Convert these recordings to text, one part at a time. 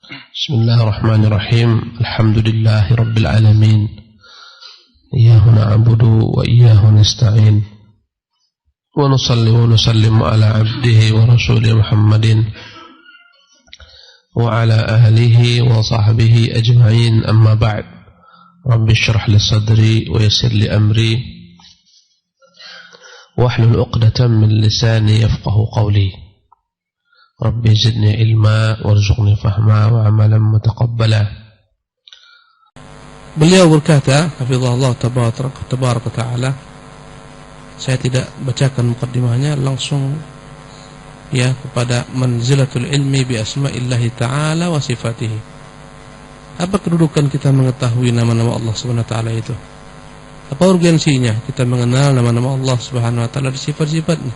بسم الله الرحمن الرحيم. الحمد لله رب العالمين، إياه نعبد وإياه نستعين، ونصلي ونسلم على عبده ورسوله محمد وعلى آله وصحبه أجمعين. أما بعد، رب اشرح لي صدري ويسر لي أمري واحلل عقدة من لساني يفقه قولي. Rabbi zidni ilma warzuqni fahma wa amalan mutaqabbala. Beliau berkata, hafizahullah tabaraka ta'ala, saya tidak bacakan mukaddimahnya, langsung ya kepada manzilatul ilmi bi asma'illahi ta'ala wa sifatihi. Apa kedudukan kita mengetahui nama-nama Allah subhanahu wa ta'ala itu? Apa urgensinya kita mengenal nama-nama Allah subhanahu wa ta'ala dan sifat-sifatnya?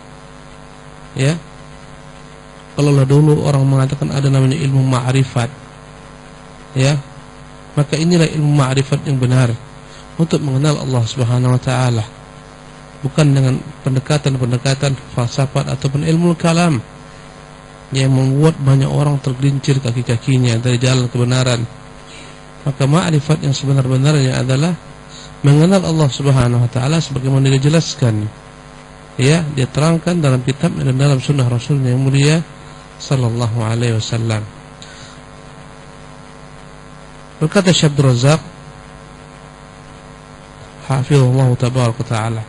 Ya, kalau dulu orang mengatakan ada namanya ilmu ma'rifat, ya, maka inilah ilmu ma'rifat yang benar untuk mengenal Allah Subhanahu wa taala, bukan dengan pendekatan-pendekatan falsafat ataupun ilmu kalam yang membuat banyak orang tergelincir kaki-kakinya dari jalan kebenaran. Maka ma'rifat yang sebenar-benarnya adalah mengenal Allah Subhanahu wa taala sebagaimana dijelaskan, ya, dia terangkan dalam kitab dan dalam sunnah Rasulnya yang mulia sallallahu alaihi wasallam. Berkata Syekh Abdul Razak hafizahullah tabaraka ta'ala,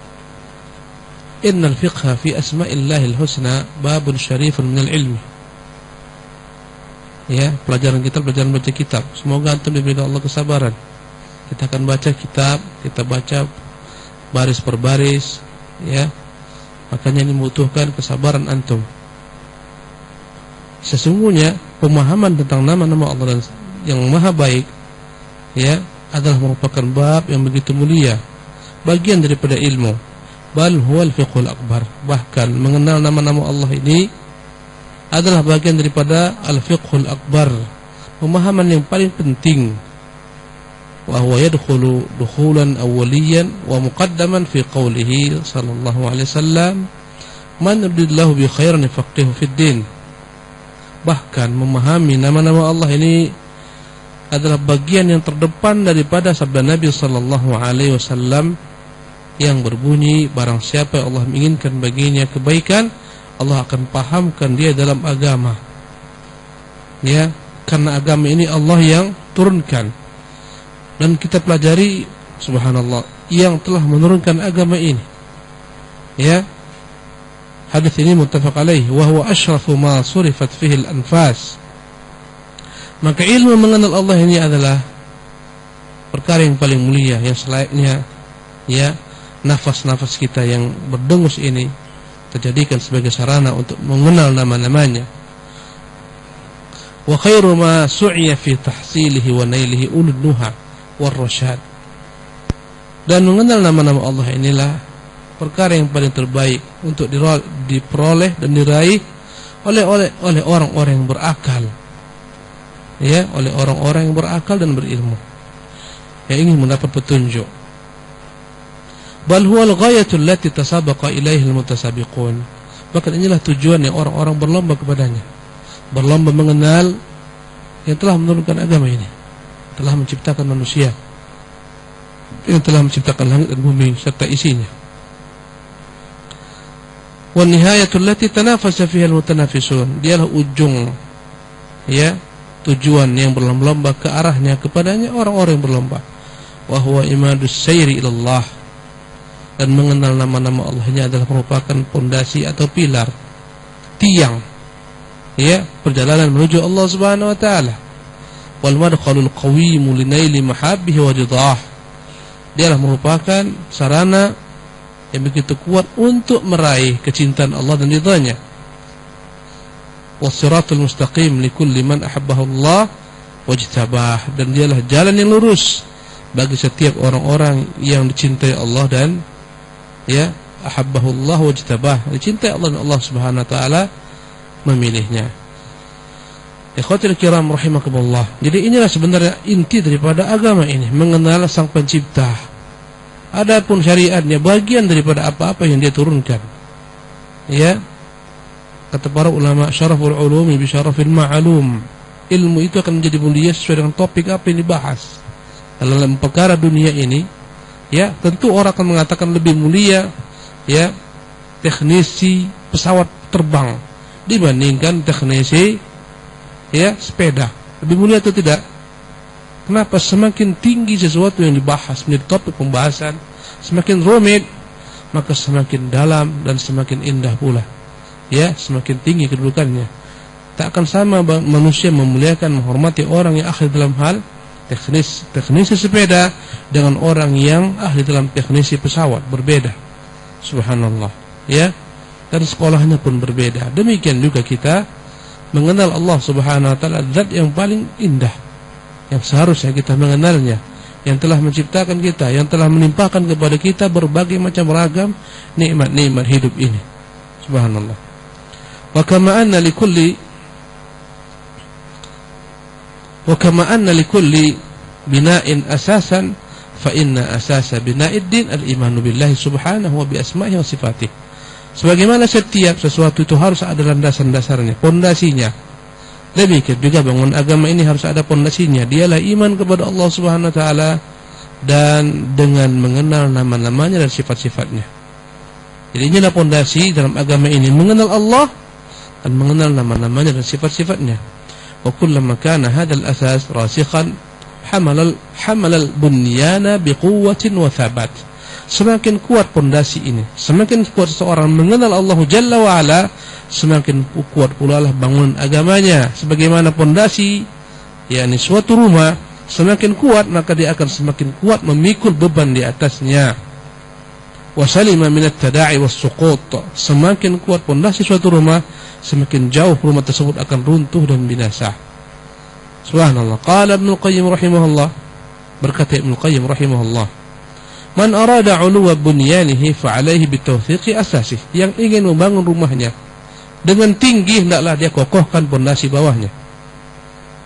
innal fiqha fi asma'illahil husna babun syarifun minal ilmi. Ya, pelajaran kita pelajaran baca kitab. Semoga antum diberikan Allah kesabaran. Kita akan baca kitab, kita baca baris per baris, ya. Makanya ini membutuhkan kesabaran antum. Sesungguhnya pemahaman tentang nama-nama Allah yang maha baik, ya, adalah merupakan bab yang begitu mulia, bagian daripada ilmu. Bal huwal fiqhul akbar. Bahkan mengenal nama-nama Allah ini adalah bagian daripada al-fiqhul akbar, pemahaman yang paling penting. Wa huwa yadkhulu dukhulan awwaliyan wa muqaddaman fi qawlihi sallallahu alaihi wasallam, man yuridillahu bi khairin yafaqihu fid din. Bahkan memahami nama-nama Allah ini adalah bagian yang terdepan daripada sabda Nabi sallallahu alaihi wasallam yang berbunyi, barang siapa yang Allah menginginkan baginya kebaikan, Allah akan pahamkan dia dalam agama. Ya, karena agama ini Allah yang turunkan. Dan kita pelajari, subhanallah, yang telah menurunkan agama ini. Ya, hadis ini muttafaq alaih, wa huwa asyrafu ma surifat fihi al-anfas. Maka ilmu mengenal Allah ini adalah perkara yang paling mulia, yang selayaknya, ya, nafas-nafas kita yang berdengus ini terjadikan sebagai sarana untuk mengenal nama-namanya. Wa khairu ma su'iya fi tahsilihi wa nailihi ulul nuha war rasyad. Dan mengenal nama-nama Allah inilah perkara yang paling terbaik untuk diperoleh dan diraih oleh orang-orang yang berakal, ya, oleh orang-orang yang berakal dan berilmu yang ingin mendapat petunjuk. Bal huwal ghayatul lati tasabaqa ilaihi almutasabiqun. Bahkan inilah tujuan yang orang-orang berlomba kepadanya, berlomba mengenal yang telah menurunkan agama ini, telah menciptakan manusia, yang telah menciptakan langit dan bumi serta isinya. Wa nihayatul lati tanafasa fiha almutanafisun. Dialah ujung, ya, tujuan yang berlomba-lomba ke arahnya, kepadanya orang-orang yang berlomba. Wa huwa imadus sayri ilallah. Dan mengenal nama-nama Allah ini adalah merupakan pondasi atau pilar, tiang, ya, perjalanan menuju Allah Subhanahu wa taala. Wal madkhalul qawimu linaili mahabbihi wa ridah. Dialah merupakan sarana yang begitu kuat untuk meraih kecintaan Allah dan ridhanya. Wassiratul mustaqim likulli man ahabbahu Allah wajtabah. Dan dialah jalan yang lurus bagi setiap orang-orang yang dicintai Allah dan, ya, ahabbahu Allah wajtabah, dicintai Allah dan Allah Subhanahu wa taala memilihnya. Ikhwatul kiram rahimakumullah. Jadi inilah sebenarnya inti daripada agama ini, mengenal Sang Pencipta. Adapun syariatnya bagian daripada apa-apa yang dia turunkan. Ya, kata para ulama, syaraful ulumi bi syarafil ma'lum. ilmu itu akan menjadi mulia sesuai dengan topik apa yang dibahas. Dalam perkara dunia ini, ya, tentu orang akan mengatakan lebih mulia, ya, teknisi pesawat terbang dibandingkan teknisi, ya, sepeda. Lebih mulia atau tidak? Kenapa? Semakin tinggi sesuatu yang dibahas menjadi topik pembahasan, semakin rumit, maka semakin dalam dan semakin indah pula, ya, semakin tinggi kedudukannya. Tak akan sama manusia memuliakan, menghormati orang yang ahli dalam hal teknisi sepeda dengan orang yang ahli dalam teknisi pesawat, berbeda. Subhanallah, ya. Dan sekolahnya pun berbeda. Demikian juga kita mengenal Allah Subhanahu wa taala, zat yang paling indah, yang seharusnya kita mengenalnya, yang telah menciptakan kita, yang telah menimpakan kepada kita berbagai macam ragam nikmat-nikmat hidup ini. Subhanallah. Wa kama anna likulli bina'in asasan, fa inna asasa bina'id din al-imanu billahi subhanahu wa bi asma'ihi wa sifatih. Sebagaimana setiap sesuatu itu harus ada landasan-dasarnya, pondasinya. Demikian juga bangun agama ini harus ada pondasinya. Dialah iman kepada Allah Subhanahu wa taala dan dengan mengenal nama-namanya dan sifat-sifatnya. Jadi inilah pondasi dalam agama ini, mengenal Allah dan mengenal nama-namanya dan sifat-sifatnya. Wa kullama kana hadzal asas rasikhan hamalal bunyana biquwwatin wa thabat. Semakin kuat pondasi ini, semakin kuat seseorang mengenal Allah Jalla wa Ala, semakin kuat pula lah bangunan agamanya. Sebagaimana pondasi, yakni suatu rumah, semakin kuat maka dia akan semakin kuat memikul beban di atasnya. Wa salima minat tada'i was suqut. Semakin kuat pondasi suatu rumah, semakin jauh rumah tersebut akan runtuh dan binasa. Subhanallah. Qala Ibnu Qayyim rahimahullah, berkata Ibnu Qayyim rahimahullah, man arada 'uluwa bunyanihi fa 'alaihi bitawthiqi asasih. Yang ingin membangun rumahnya dengan tinggi, hendaklah dia kokohkan pondasi bawahnya.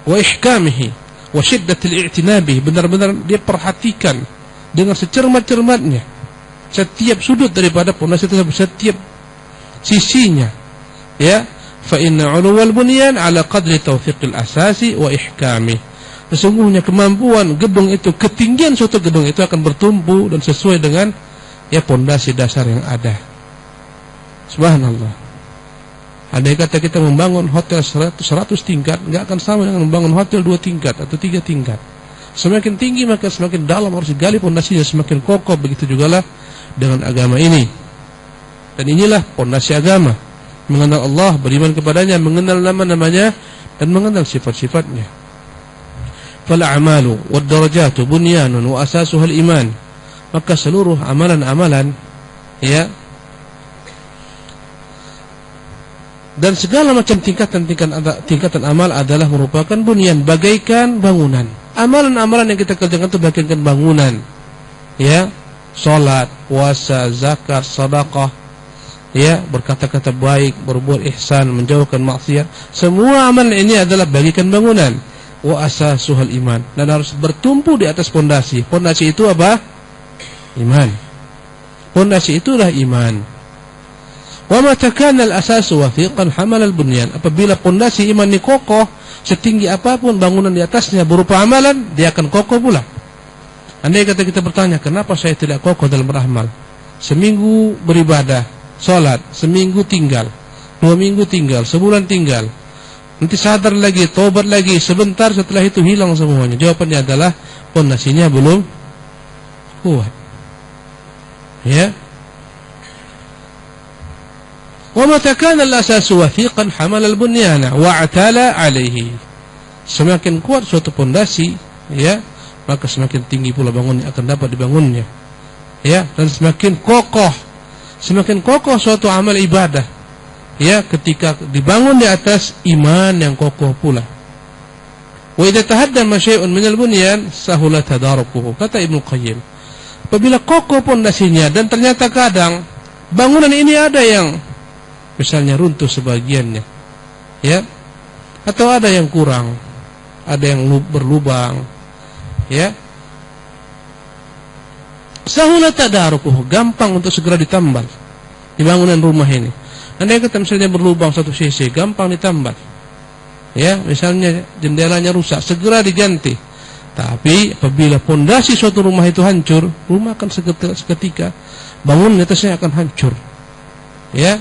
Wa ihkamihi wa shiddatil i'tinabi, benar-benar dia perhatikan dengan secermat-cermatnya setiap sudut daripada pondasi tersebut, setiap sisinya, ya. Fa inna 'uluwal bunyan 'ala qadri tawthiqil asasi wa ihkamih. Sesungguhnya kemampuan gedung itu, ketinggian suatu gedung itu akan bertumpu dan sesuai dengan, ya, pondasi dasar yang ada. Subhanallah. Andai kata kita membangun hotel 100 tingkat, enggak akan sama dengan membangun hotel 2 tingkat atau 3 tingkat. Semakin tinggi maka semakin dalam harus digali pondasinya, semakin kokoh. Begitu jugalah dengan agama ini. Dan inilah pondasi agama, mengenal Allah, beriman kepadanya, mengenal nama-namanya dan mengenal sifat-sifatnya. Fal a'malu wad darajatu bunyanun wa asasuhal iman. Maka seluruh amalan-amalan, ya, dan segala macam tingkatan amal adalah merupakan bunyan, bagaikan bangunan. Amalan-amalan yang kita kerjakan itu bagaikan bangunan, ya. Salat, puasa, zakat, sedekah, ya, berkata-kata baik, berbuat ihsan, menjauhkan maksiat. Semua amalan ini adalah bagaikan bangunan. Wa asasuhal iman, dan harus bertumpu di atas pondasi. Pondasi itu apa? Iman. Pondasi itulah iman. Wa mata kana al-asasu wathiqan hamal al-bunyan. Apabila pondasi iman ini kokoh, setinggi apapun bangunan di atasnya berupa amalan, dia akan kokoh pula. Andai kata kita bertanya, kenapa saya tidak kokoh dalam beramal? Seminggu beribadah, salat, seminggu tinggal, 2 minggu tinggal, sebulan tinggal, nanti sadar lagi, tobat lagi, sebentar setelah itu hilang semuanya. Jawabannya adalah pondasinya belum kuat, ya. Wa mata kana al-asasu wathiqan hamal al-bunyana wa atala alaihi. Semakin kuat suatu pondasi, ya, maka semakin tinggi pula bangunnya akan dapat dibangunnya, ya, dan semakin kokoh suatu amal ibadah, ya, ketika dibangun di atas iman yang kokoh pula. Wa idza tahaddama syai'un min al-bunyan sahula tadarukuhu. Kata Ibnu Qayyim, apabila kokoh pondasinya dan ternyata kadang bangunan ini ada yang misalnya runtuh sebagiannya, ya, atau ada yang kurang, ada yang berlubang, ya, sahula tadarukuhu, gampang untuk segera ditambal di bangunan rumah ini. Andai kata misalnya berlubang satu sisi, gampang ditambal, Ya, misalnya jendelanya rusak, segera diganti. Tapi apabila pondasi suatu rumah itu hancur, rumah akan seketika bangunan atasnya akan hancur. Ya.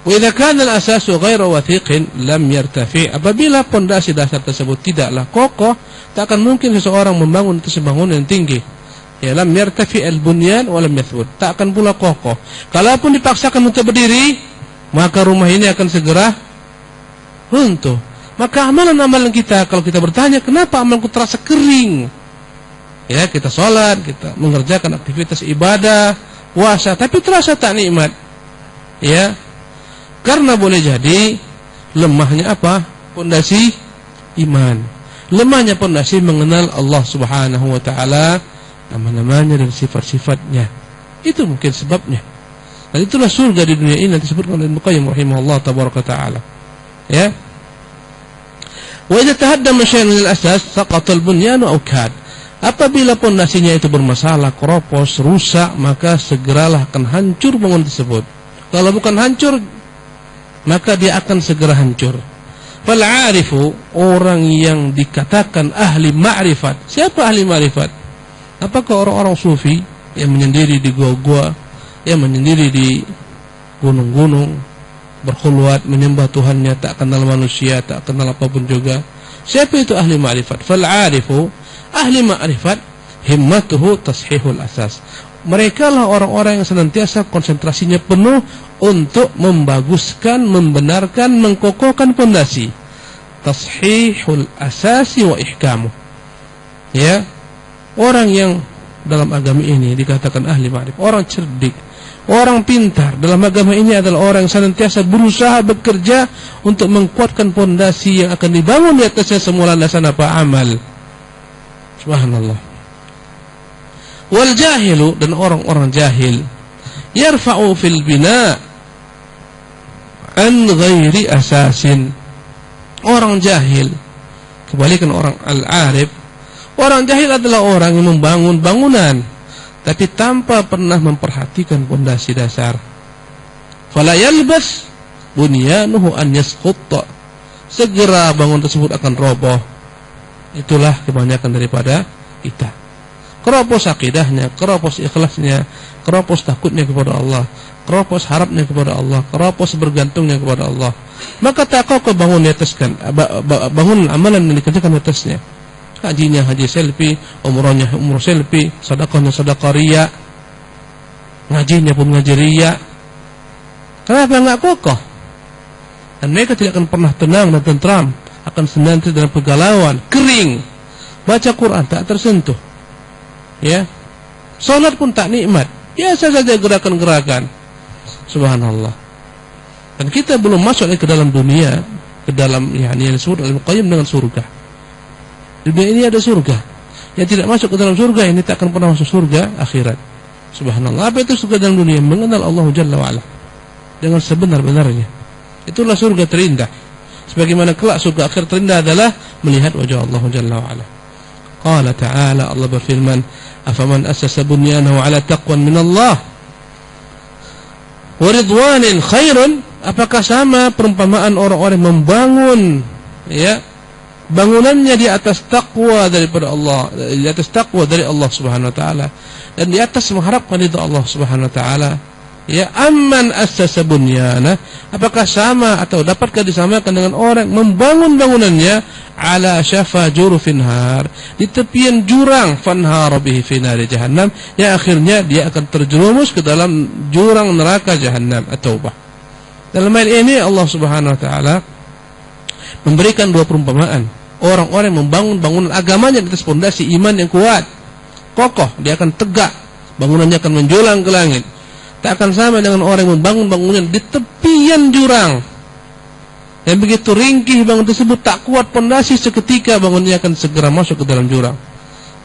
Wa idza kana al-asasu ghairu wathiqin lam yartafi. Apabila pondasi dasar tersebut tidaklah kokoh, tak akan mungkin seseorang membangun atas bangunan yang tinggi. Ya, lam yartafi al-bunyan wa lam yathbut. Tak akan pula kokoh. Kalaupun dipaksakan untuk berdiri, maka rumah ini akan segera runtuh. Maka amalan-amalan kita, kalau kita bertanya kenapa amalku terasa kering, ya, kita sholat, kita mengerjakan aktivitas ibadah, puasa, tapi terasa tak nikmat, ya, karena boleh jadi lemahnya apa? Pondasi iman, lemahnya pondasi mengenal Allah Subhanahu Wa Taala, nama-namanya dan sifat-sifatnya. Itu mungkin sebabnya. Dan itulah surga di dunia ini yang disebutkan oleh Ibnu Qayyim rahimahullah tabaraka taala. Ya. Wa idza tahaddama syai'un lil asas saqata al-bunyan aw kad. Apabila pondasinya itu bermasalah, keropos, rusak, maka segeralah akan hancur bangunan tersebut. Kalau bukan hancur, maka dia akan segera hancur. Fal 'arifu, orang yang dikatakan ahli ma'rifat. Siapa ahli ma'rifat? Apakah orang-orang sufi yang menyendiri di gua-gua, yang menyendiri di gunung-gunung, berkhulwat, menyembah Tuhannya, tak kenal manusia, tak kenal apapun juga? Siapa itu ahli ma'rifat? Fal 'arifu, ahli ma'rifat, himmatuhu tashihul asas. Mereka lah orang-orang yang senantiasa konsentrasinya penuh untuk membaguskan, membenarkan, mengkokohkan pondasi. Tashihul asasi wa ihkamu. Ya, orang yang dalam agama ini dikatakan ahli ma'rifat, orang cerdik, orang pintar dalam agama ini adalah orang yang senantiasa berusaha bekerja untuk mengkuatkan pondasi yang akan dibangun di atasnya semua landasan apa? Amal. Subhanallah. Wal jahilu, dan orang-orang jahil, yarfa'u fil bina an ghairi asasin. Orang jahil, kebalikan orang al-arif. Orang jahil adalah orang yang membangun bangunan tapi tanpa pernah memperhatikan pondasi dasar. Fala yalbas bunyanuhu an yasqutta. Segera bangunan tersebut akan roboh. Itulah kebanyakan daripada kita. Keropos akidahnya, keropos ikhlasnya, keropos takutnya kepada Allah, keropos harapnya kepada Allah, keropos bergantungnya kepada Allah. Maka tak kokoh bangun di atas bangun amalan yang dikerjakan di atasnya. Hajinya haji selfie, umrohnya umroh selfie, sedekahnya sedekah riya, ngajinya pun ngaji riya. Kenapa enggak kokoh? Dan mereka tidak akan pernah tenang dan tentram, akan senantiasa dalam kegalauan, kering. Baca Quran tak tersentuh. Ya. Salat pun tak nikmat. Biasa saja gerakan-gerakan. Subhanallah. Dan kita belum masuk ke dalam dunia, ke dalam yang disebut oleh Ibnu Qayyim dengan surga. Di dunia ini ada surga. Yang tidak masuk ke dalam surga ini tak akan pernah masuk surga akhirat. Subhanallah. Apa itu surga dalam dunia? Mengenal Allah Jalla wa Ala dengan sebenar-benarnya. Itulah surga terindah. Sebagaimana kelak surga akhir terindah adalah melihat wajah Allah Jalla wa Ala. Qala ta'ala, Allah berfirman, afaman assasa bunyanahu ala taqwan min Allah wa ridwanin khairun. Apakah sama perumpamaan orang-orang membangun, ya, bangunannya di atas takwa daripada Allah, di atas takwa dari Allah Subhanahu wa taala, dan di atas mengharapkan ridha Allah Subhanahu wa taala? Ya, amman assasa bunyana, apakah sama atau dapatkah disamakan dengan orang membangun bangunannya ala syafa jurufin har, di tepian jurang, fanhara bihi fi nari jahannam, yang akhirnya dia akan terjerumus ke dalam jurang neraka jahannam. At-Taubah. Dalam hal ini Allah Subhanahu wa taala memberikan dua perumpamaan. Orang-orang yang membangun bangunan agamanya di atas pondasi iman yang kuat, kokoh, dia akan tegak, bangunannya akan menjulang ke langit. Tak akan sama dengan orang yang membangun bangunan di tepian jurang, yang begitu ringkih bangunan tersebut, tak kuat pondasi, seketika bangunannya akan segera masuk ke dalam jurang.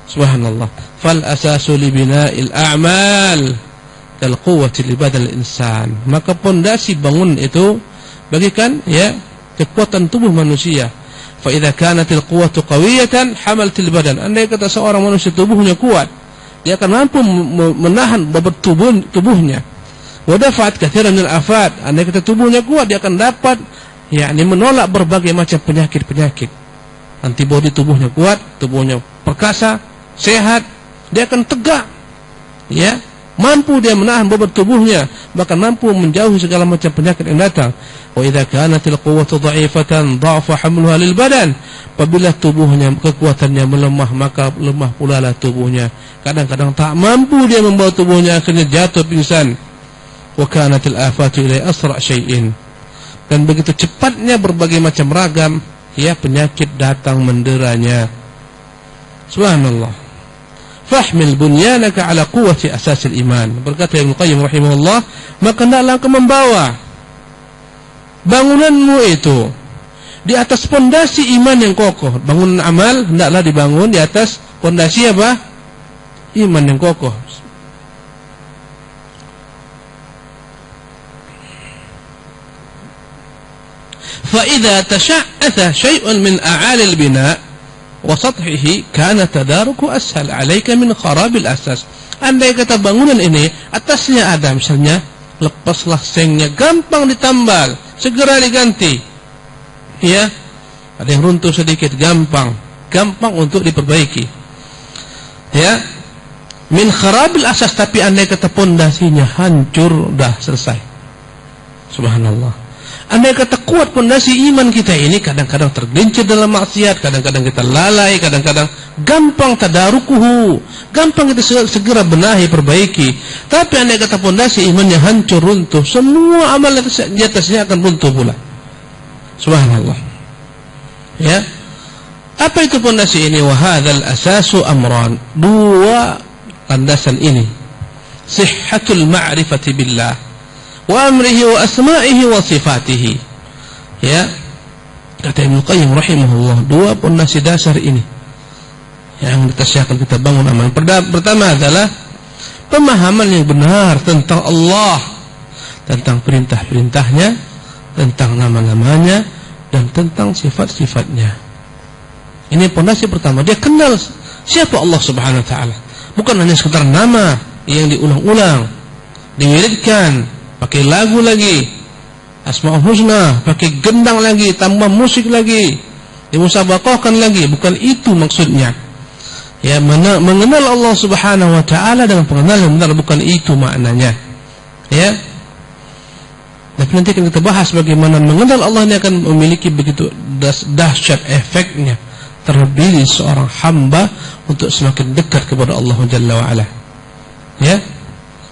Subhanallah. Fal asasu li bina'il a'mal kal quwwati li badal insan. Maka pondasi bangunan itu bagikan, ya, kekuatan tubuh manusia. Fa idza kanatil quwwatu qawiyatan hamatil badan. Andai kata seorang manusia tubuhnya kuat, dia akan mampu menahan bobot tubuhnya. Wa dafa'at katsiran minal afat. Andai kata tubuhnya kuat, dia akan dapat yakni menolak berbagai macam penyakit-penyakit. Antibodi tubuhnya kuat, tubuhnya perkasa, sehat, dia akan tegak, ya, mampu dia menahan bobot tubuhnya, bahkan mampu menjauhi segala macam penyakit yang datang. Wa idza kanatil quwwatu dha'ifatan dha'fa hamluha lil badan. Apabila tubuhnya kekuatannya melemah, maka lemah pula lah tubuhnya. Kadang-kadang tak mampu dia membawa tubuhnya, akhirnya jatuh pingsan. Wa kanatil afatu ilai asra' syai'in. Dan begitu cepatnya berbagai macam ragam, ya, penyakit datang menderanya. Subhanallah. Fahmil bunyanaka ala quwwati asasil iman. Berkata Ibnu Qayyim rahimahullah, maka hendaklah kau membawa bangunanmu itu di atas pondasi iman yang kokoh. Bangunan amal hendaklah dibangun di atas pondasi apa? Iman yang kokoh. Fa idza tasha'atha syai'un min a'ali al-bina' wa sathihi kana tadaruku ashal 'alaika min kharabil asas. Andai kata bangunan ini atasnya ada misalnya, lepaslah sengnya, gampang ditambal, segera diganti. Ya, ada yang runtuh sedikit, gampang untuk diperbaiki. Ya, min kharabil asas, tapi andai kata pondasinya hancur, dah selesai. Subhanallah. Andai kata kuat pondasi iman kita ini, kadang-kadang tergelincir dalam maksiat, kadang-kadang kita lalai, kadang-kadang gampang tadarukuhu, gampang kita segera benahi, perbaiki. Tapi andai kata pondasi imannya hancur, runtuh, semua amal di atasnya akan runtuh pula. Subhanallah. Ya. Apa itu pondasi ini? Wa hadzal asasu amran. Dua landasan ini. Sihhatul ma'rifati billah wa amrihi wa asma'ihi wa sifatihi. Ya, kata Ibnu Qayyim rahimahullah, dua pondasi dasar ini yang akan kita bangun amal. Pertama adalah pemahaman yang benar tentang Allah, tentang perintah-perintahnya, tentang nama-namanya, dan tentang sifat-sifatnya. Ini pondasi pertama. Dia kenal siapa Allah Subhanahu wa taala. Bukan hanya sekedar nama yang diulang-ulang, diwiridkan, pakai lagu lagi, Asmaul Husna, pakai gendang lagi, tambah musik lagi, dimusabaqahkan lagi. Bukan itu maksudnya. Ya, mengenal Allah Subhanahu wa taala dengan pengenalan yang benar, bukan itu maknanya. Ya. Tapi nanti akan kita bahas bagaimana mengenal Allah ini akan memiliki begitu dahsyat efeknya, terlebih seorang hamba untuk semakin dekat kepada Allah Jalla wa Ala. Ya.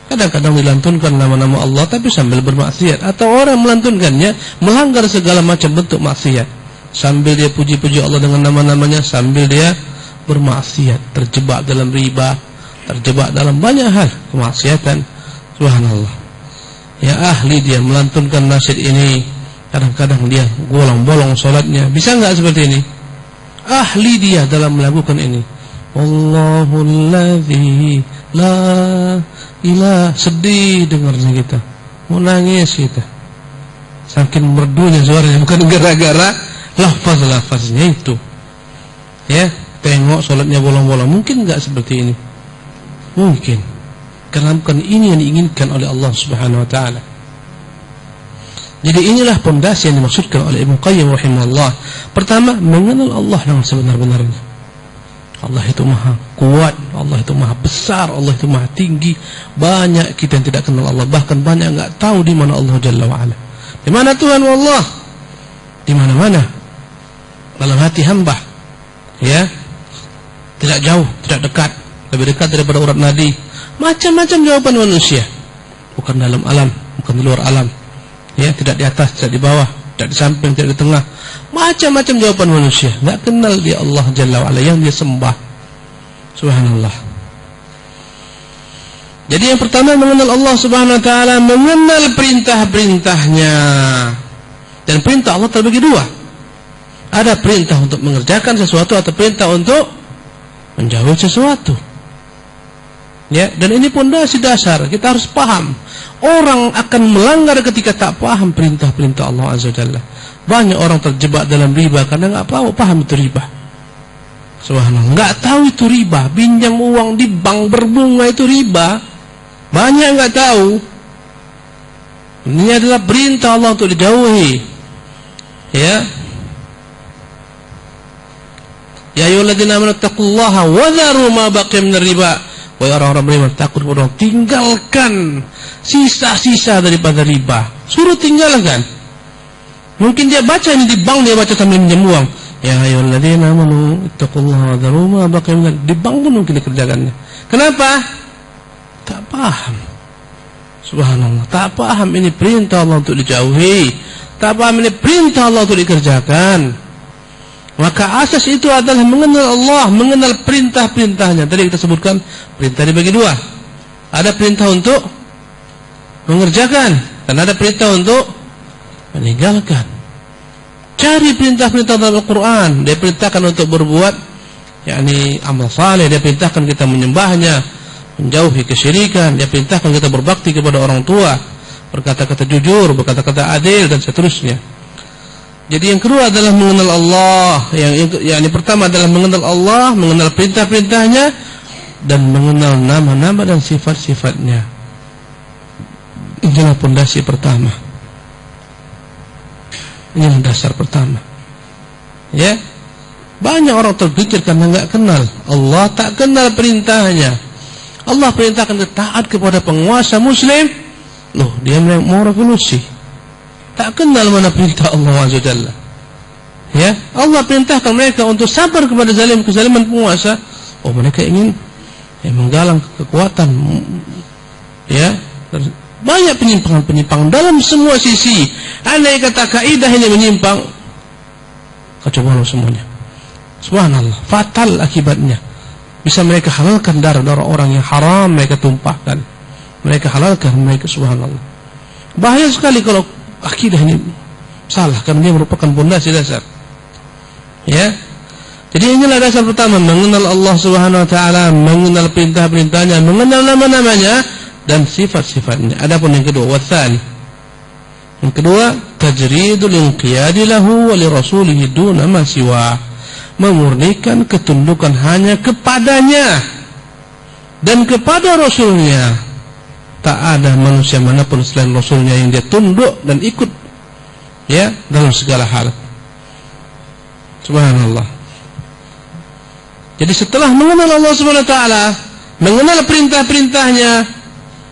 Kadang-kadang dilantunkan nama-nama Allah tapi sambil bermaksiat, atau orang melantunkannya melanggar segala macam bentuk maksiat. Sambil dia puji-puji Allah dengan nama-namanya, sambil dia bermaksiat, terjebak dalam riba, terjebak dalam banyak hal kemaksiatan. Subhanallah. Ya, ahli dia melantunkan nasyid ini, kadang-kadang dia bolong-bolong salatnya. Bisa enggak seperti ini? Ahli dia dalam melakukan ini. Allahul ladzi la ilaha, sedih dengarnya kita, mau nangis kita, saking merdunya suaranya, bukan gara-gara lafaz-lafaznya itu. Ya, tengok salatnya bolong-bolong, mungkin enggak seperti ini? Mungkin, karena bukan ini yang diinginkan oleh Allah Subhanahu wa taala. Jadi inilah pondasi yang dimaksudkan oleh Ibnu Qayyim rahimahullah. Pertama, mengenal Allah dengan sebenar-benarnya. Allah itu maha kuat, Allah itu maha besar, Allah itu maha tinggi. Banyak kita yang tidak kenal Allah, bahkan banyak enggak tahu di mana Allah Jalla wa Ala. Di mana Tuhan Allah? Di mana-mana. Dalam hati hamba. Ya. Tidak jauh, tidak dekat, lebih dekat daripada urat nadi. Macam-macam jawaban manusia. Bukan dalam alam, bukan di luar alam. Ya, tidak di atas, tidak di bawah, tidak di samping, tidak di tengah. Macam-macam jawaban manusia. Tidak kenal dia Allah Jalla wa'ala yang dia sembah. Subhanallah. Jadi yang pertama mengenal Allah Subhanahu wa ta'ala, mengenal perintah-perintahnya. Dan perintah Allah terbagi dua. Ada perintah untuk mengerjakan sesuatu, atau perintah untuk menjauhi sesuatu. Ya, dan ini pondasi dasar. Kita harus paham. Orang akan melanggar ketika tak paham perintah-perintah Allah Azza wa Jalla. Banyak orang terjebak dalam riba karena enggak paham itu riba. Subhanallah, enggak tahu itu riba. Pinjam uang di bank berbunga itu riba. Banyak enggak tahu. Ini adalah perintah Allah untuk dijauhi. Ya. Ya ayyuhalladzina amanu taqullaha wa dharu ma baqiya minar riba. Wahai orang-orang beriman, takut kepada Allah, tinggalkan sisa-sisa daripada riba. Suruh tinggalkan. Mungkin dia baca ini di bank, dia baca sambil minjam uang. Ya ayyuhalladzina amanu taqullaha wa dharu ma baqiya minar riba. Di bank pun mungkin dikerjakannya. Kenapa? Tak paham. Subhanallah, tak paham ini perintah Allah untuk dijauhi. Tak paham ini perintah Allah untuk dikerjakan. Maka asas itu adalah mengenal Allah, mengenal perintah-perintahnya. Tadi kita sebutkan perintah dibagi dua. Ada perintah untuk mengerjakan dan ada perintah untuk meninggalkan. Cari perintah-perintah dalam Al-Quran. Dia perintahkan untuk berbuat yakni amal saleh. Dia perintahkan kita menyembahnya, menjauhi kesyirikan. Dia perintahkan kita berbakti kepada orang tua, berkata-kata jujur, berkata-kata adil dan seterusnya. Jadi yang kedua adalah mengenal Allah. Yang pertama adalah mengenal Allah, mengenal perintah-perintahnya dan mengenal nama-nama dan sifat-sifatnya. Inilah pondasi pertama. Ini dasar pertama. Ya. Banyak orang tergelincir karena enggak kenal Allah, tak kenal perintahnya. Allah perintahkan kita taat kepada penguasa muslim. Loh, dia mau revolusi. Tak kenal mana perintah Allah Azza Jalla. Ya, Allah perintahkan mereka untuk sabar kepada kezaliman penguasa. Oh, mereka ingin menggalang kekuatan. Ya, banyak penyimpangan dalam semua sisi. Andai kata kaidah ini menyimpang, kacau balau semuanya. Subhanallah, fatal akibatnya. Bisa mereka halalkan darah orang yang haram, mereka tumpahkan. Mereka halalkan, mereka subhanallah. Bahaya sekali kalau akidah ini salah, karena dia merupakan pondasi dasar. Ya. Jadi inilah dasar pertama, mengenal Allah Subhanahu wa taala, mengenal perintah-perintahnya, mengenal nama-namanya dan sifat-sifatnya. Adapun yang kedua, watsani. Yang kedua, tajridul inqiyadi lahu wa li rasulih duna ma siwa. Memurnikan ketundukan hanya kepadanya dan kepada rasulnya. Tak ada manusia manapun selain Rasulnya yang dia tunduk dan ikut, ya, dalam segala hal. Subhanallah. Jadi setelah mengenal Allah Subhanahu wa taala, mengenal perintah-perintahnya,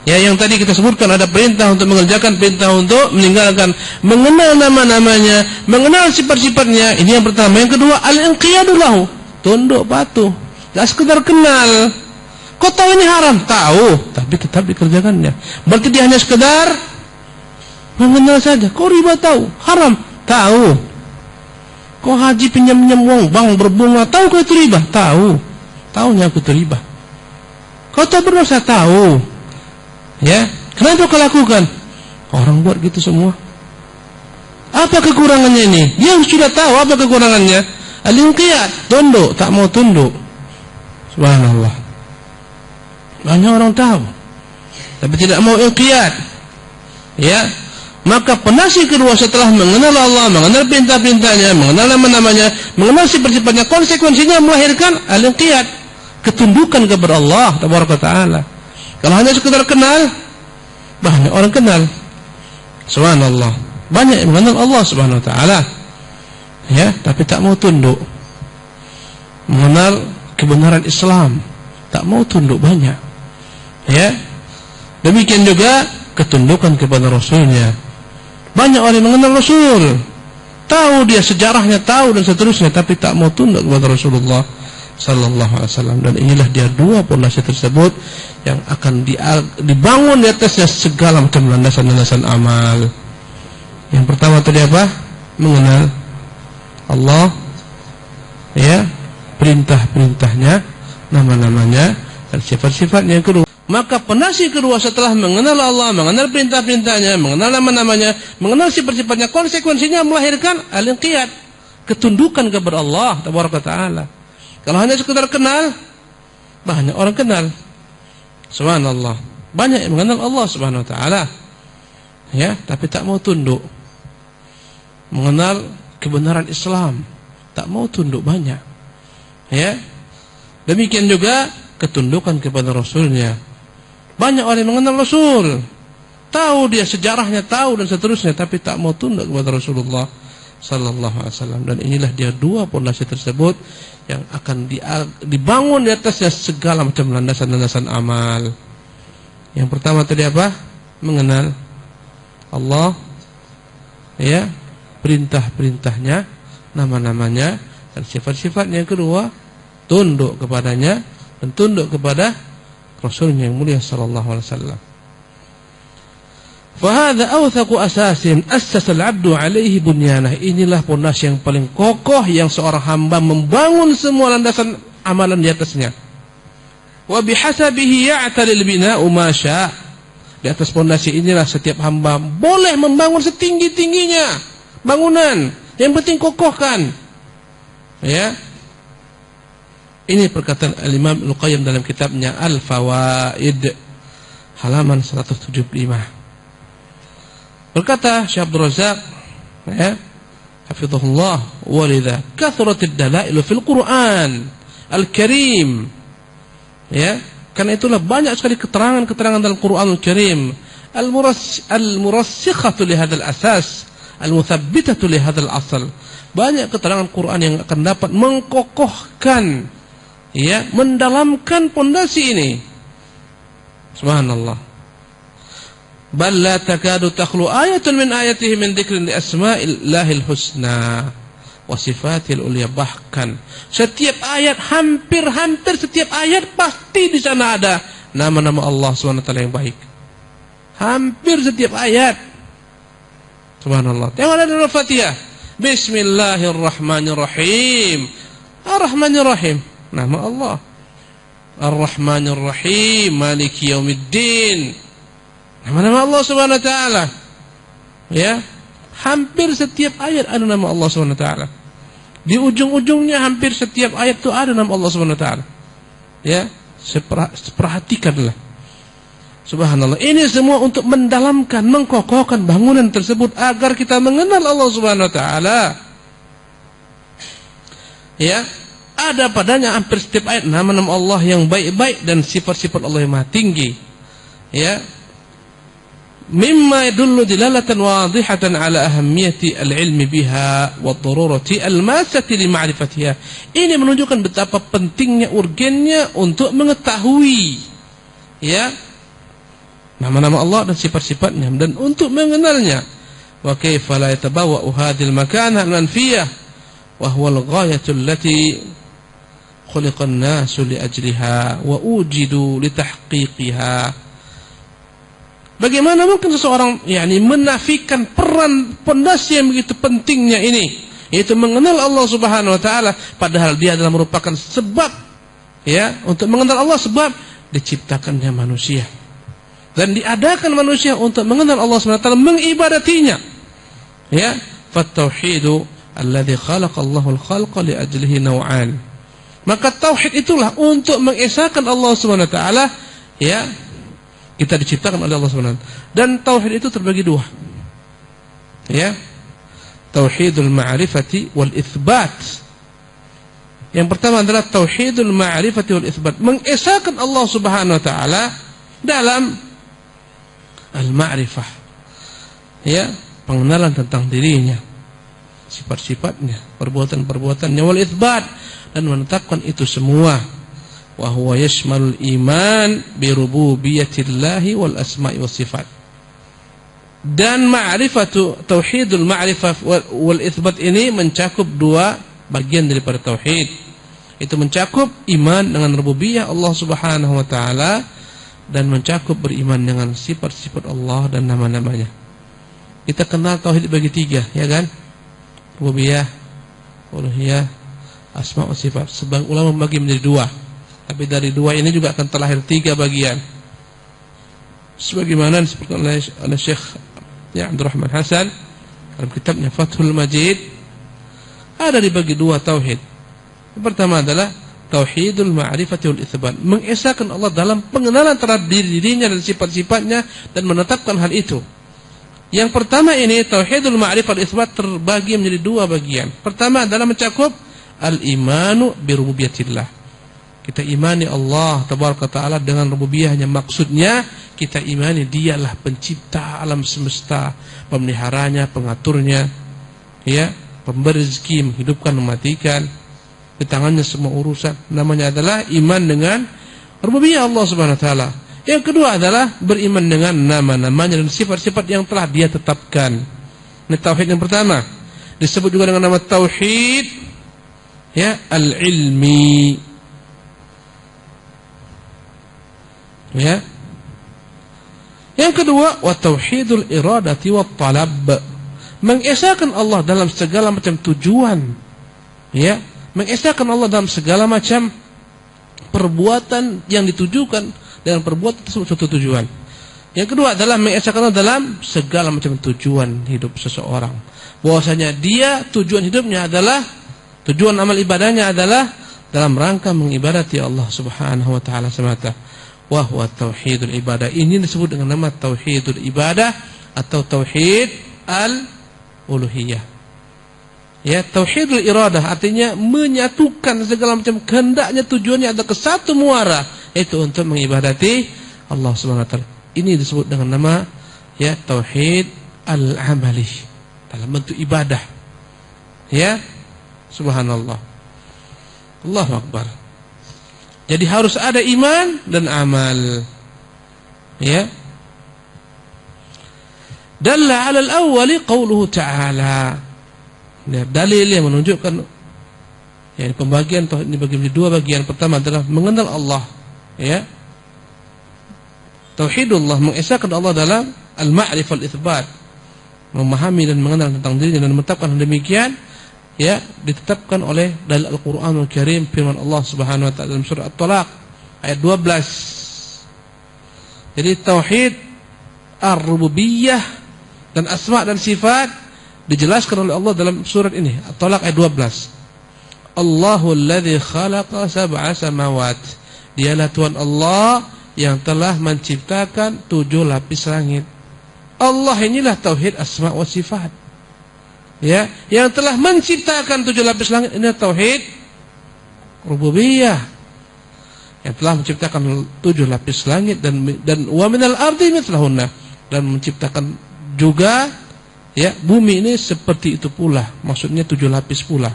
ya, yang tadi kita sebutkan ada perintah untuk mengerjakan, perintah untuk meninggalkan, mengenal nama-namanya, mengenal sifat-sifatnya. Ini yang pertama. Yang kedua, al-inqiyadu lahu, tunduk patuh. Enggak sekedar kenal. Kau tahu ini haram? Tahu, tapi tetap dikerjakannya. Berarti dia hanya sekedar mengenal saja. Kau riba tahu? Haram? Tahu. Kau haji pinjam-pinjam uang, bank berbunga, tahu kau itu riba? Tahu. Tahunya aku itu riba. Kau tahu berdosa? Tahu. Ya, kenapa kau lakukan? Orang buat gitu semua. Apa kekurangannya ini? Dia sudah tahu apa kekurangannya. Al-inqiyad, tunduk, tak mau tunduk. Subhanallah. Banyak orang tahu, tapi tidak mau inqiyad. Ya, maka pondasi kedua setelah mengenal Allah, mengenal perintah-perintahnya, mengenal nama-namanya, mengenal sifat-sifatnya, konsekuensinya melahirkan al-inqiyad, ketundukan kepada Allah Tabaraka Taala. Kalau hanya sekedar kenal, banyak orang kenal. Subhanallah, banyak yang mengenal Allah Subhanahu Wa Taala, ya, tapi tak mau tunduk. Mengenal kebenaran Islam, tak mau tunduk banyak. Ya, demikian juga ketundukan kepada Rasulnya. Banyak orang yang mengenal Rasul, tahu dia sejarahnya, tahu dan seterusnya, tapi tak mau tunduk kepada Rasulullah Sallallahu Alaihi Wasallam. Dan inilah dia dua pondasi tersebut yang akan dibangun di atasnya segala macam landasan-landasan amal. Yang pertama tadi apa? Mengenal Allah, ya, perintah-perintahnya, nama-namanya dan sifat-sifatnya. Yang kedua, maka pondasi kedua setelah mengenal Allah, mengenal perintah-perintahnya, mengenal nama-namanya, mengenal sifat-sifatnya, konsekuensinya melahirkan al-inqiyad, ketundukan kepada Allah Tabaraka Taala. Kalau hanya sekedar kenal, banyak orang kenal. Subhanallah, banyak yang mengenal Allah Subhanahu wa taala. Ya, tapi tak mau tunduk. Mengenal kebenaran Islam, tak mau tunduk banyak. Ya. Demikian juga ketundukan kepada Rasulnya. Banyak orang yang mengenal Rasul, tahu dia sejarahnya, tahu dan seterusnya, tapi tak mau tunduk kepada Rasulullah sallallahu alaihi wasallam. Dan inilah dia dua pondasi tersebut yang akan dibangun di atasnya segala macam landasan-landasan amal. Yang pertama tadi apa? Mengenal Allah, ya, perintah-perintahnya, nama-namanya, dan sifat-sifatnya. Yang kedua, tunduk kepadanya dan tunduk kepada Rasulnya yang mulia sallallahu alaihi wasallam. Fahadha awthaqu asasin assasa al-'abdu 'alaihi bunyanah. Inilah pondasi yang paling kokoh yang seorang hamba membangun semua landasan amalan di atasnya. Wa bihasabihi ya'talil bina'u ma syaa. Di atas pondasi inilah setiap hamba boleh membangun setinggi-tingginya bangunan. Yang penting kokohkan. Ya. Ini perkataan Al-Imam Ibnu Qayyim dalam kitabnya Al-Fawaid halaman 175. Berkata Syekh Abdul Razak, ya, hafizahullah, walidha kathratid dalailu fil Qur'an Al-Karim. Ya, karena itulah banyak sekali keterangan-keterangan dalam Qur'anul Karim al-murassikhatu li hadzal asas, al-muthabbitatu li hadzal asal. Banyak keterangan Quran yang akan dapat mengkokohkan, ya, mendalamkan pondasi ini. Subhanallah. Bal la takadu takhlu ayatun min ayatihi min dzikrin li asma'illahil husna wa sifatil ulya. Bahkan setiap ayat, hampir setiap ayat pasti di sana ada nama-nama Allah SWT yang baik. Hampir setiap ayat. Subhanallah. Yang ada dalam Al-Fatihah, Bismillahirrahmanirrahim. Ar-Rahmanirrahim, nama Allah. Ar-Rahmanirrahim, Maliki Yaumiddin, nama-nama Allah Subhanahu wa taala. Ya, hampir setiap ayat ada nama Allah Subhanahu wa taala. Di ujung-ujungnya hampir setiap ayat itu ada nama Allah Subhanahu wa taala. Ya, perhatikanlah. Subhanallah. Ini semua untuk mendalamkan, mengkokohkan bangunan tersebut agar kita mengenal Allah Subhanahu wa taala. Ya, ada padanya hampir setiap ayat nama-nama Allah yang baik-baik dan sifat-sifat Allah yang maha tinggi. Ya, mimma yadullu dilalatan wadihatan ala ahammiyati al-ilmi biha wa darurati al-masati li ma'rifatiha. Ini menunjukkan betapa pentingnya, urgennya untuk mengetahui, ya, nama-nama Allah dan sifat-sifatnya dan untuk mengenalnya. Wa kaifa la yatabawwa'u hadhil makanah al-manfiyah wa huwa al-ghayatu allati khuliqa an-nasu li ajliha wa ujidu li tahqiqiha. Bagaimana mungkin seseorang, yakni, menafikan peran pondasi yang begitu pentingnya ini, yaitu mengenal Allah Subhanahu wa taala, padahal dia adalah merupakan sebab, ya, untuk mengenal Allah, sebab diciptakannya manusia dan diadakan manusia untuk mengenal Allah Subhanahu wa taala, mengibadatinya. Ya, fat-tauhidu alladzi khalaqallahu al-khalqa li ajlihi naw'an. Maka tauhid itulah untuk mengesahkan Allah Subhanahu wa taala, ya. Kita diciptakan oleh Allah SWT. Dan tauhid itu terbagi dua. Ya. Tauhidul ma'rifati wal itsbat. Yang pertama adalah tauhidul ma'rifati wal itsbat, mengesahkan Allah Subhanahu wa taala dalam al-ma'rifah. Ya, pengenalan tentang dirinya, sifat-sifatnya, perbuatan-perbuatannya, wal itsbat, dan menetapkan itu semua. Wa huwa yashmalul iman bi rububiyyatillahi wal asma'i was sifat. Dan ma'rifatu tauhidul ma'rifah wal itsbat ini mencakup dua bagian daripada tauhid. Itu mencakup iman dengan rububiyah Allah Subhanahu wa taala dan mencakup beriman dengan sifat-sifat Allah dan nama-namanya. Kita kenal tauhid bagi tiga, ya kan? Rububiyah, uluhiyah, asma' wa sifat. Sebagian ulama membagi menjadi dua. Tapi dari dua ini juga akan terlahir tiga bagian. Sebagaimana disebutkan oleh Syekh, ya, Abdul Rahman Hasan dalam kitabnya Fathul Majid, ada dibagi dua tauhid. Yang pertama adalah tauhidul ma'rifati wal itsbat, mengesahkan Allah dalam pengenalan terhadap dirinya dan sifat-sifatnya dan menetapkan hal itu. Yang pertama ini tauhidul ma'rifah wal itsbat terbagi menjadi dua bagian. Pertama adalah mencakup al-imanu bi rububiyyatillah. Kita imani Allah tabaraka ta'ala dengan rububiyahnya. Maksudnya kita imani dialah pencipta alam semesta, pemeliharanya, pengaturnya, ya, pemberi rezeki, menghidupkan, mematikan, di tangannya semua urusan. Namanya adalah iman dengan rububiyah Allah Subhanahu wa taala. Yang kedua adalah beriman dengan nama-namanya dan sifat-sifat yang telah Dia tetapkan. Ini tauhid yang pertama. Disebut juga dengan nama tauhid ya al-ilmi. Ya. Yang kedua, wa tauhidul iradati wat talab. Mengesahkan Allah dalam segala macam tujuan. Ya, mengesahkan Allah dalam segala macam perbuatan yang ditujukan dengan perbuatan tersebut suatu tujuan. Yang kedua adalah mengesahkan Allah dalam segala macam tujuan hidup seseorang. Bahwasanya dia tujuan hidupnya adalah, tujuan amal ibadahnya adalah dalam rangka mengibadati Allah Subhanahu wa taala semata. Wa huwa tauhidul ibadah. Ini disebut dengan nama tauhidul ibadah atau tauhid al-uluhiyah. Ya, tauhidul iradah artinya menyatukan segala macam kehendaknya, tujuannya ada ke satu muara, yaitu untuk mengibadati Allah Subhanahu wa taala. Ini disebut dengan nama ya tauhid al-amali, dalam bentuk ibadah. Ya, subhanallah. Allahu akbar. Jadi harus ada iman dan amal. Ya. Dalla 'ala al-awwali qauluhu ta'ala. Ya, dalil yang menunjukkan ya pembagian tauhid ini dibagi menjadi dua bagian. Pertama adalah mengenal Allah, ya. Tauhidullah, mengesahkan Allah dalam al-ma'rifah wal-itsbat. Memahami dan mengenal tentang dirinya dan menetapkan demikian. Ya, ditetapkan oleh dalil Al-Qur'anul Karim, firman Allah Subhanahu wa taala dalam surah At-Talaq ayat 12. Jadi tauhid ar-rububiyah dan asma dan sifat dijelaskan oleh Allah dalam surat ini, At-Talaq ayat 12. Allahul ladzi khalaqa sab'a samawat. Dialah Tuhan Allah yang telah menciptakan 7 lapis langit. Allah inilah tauhid asma wa sifat. Ya, yang telah menciptakan 7 lapis langit, ini tauhid rububiyah. Yang telah menciptakan 7 lapis langit dan wa minal ardi mithlahunna, dan menciptakan juga ya bumi ini seperti itu pula, maksudnya 7 lapis pula.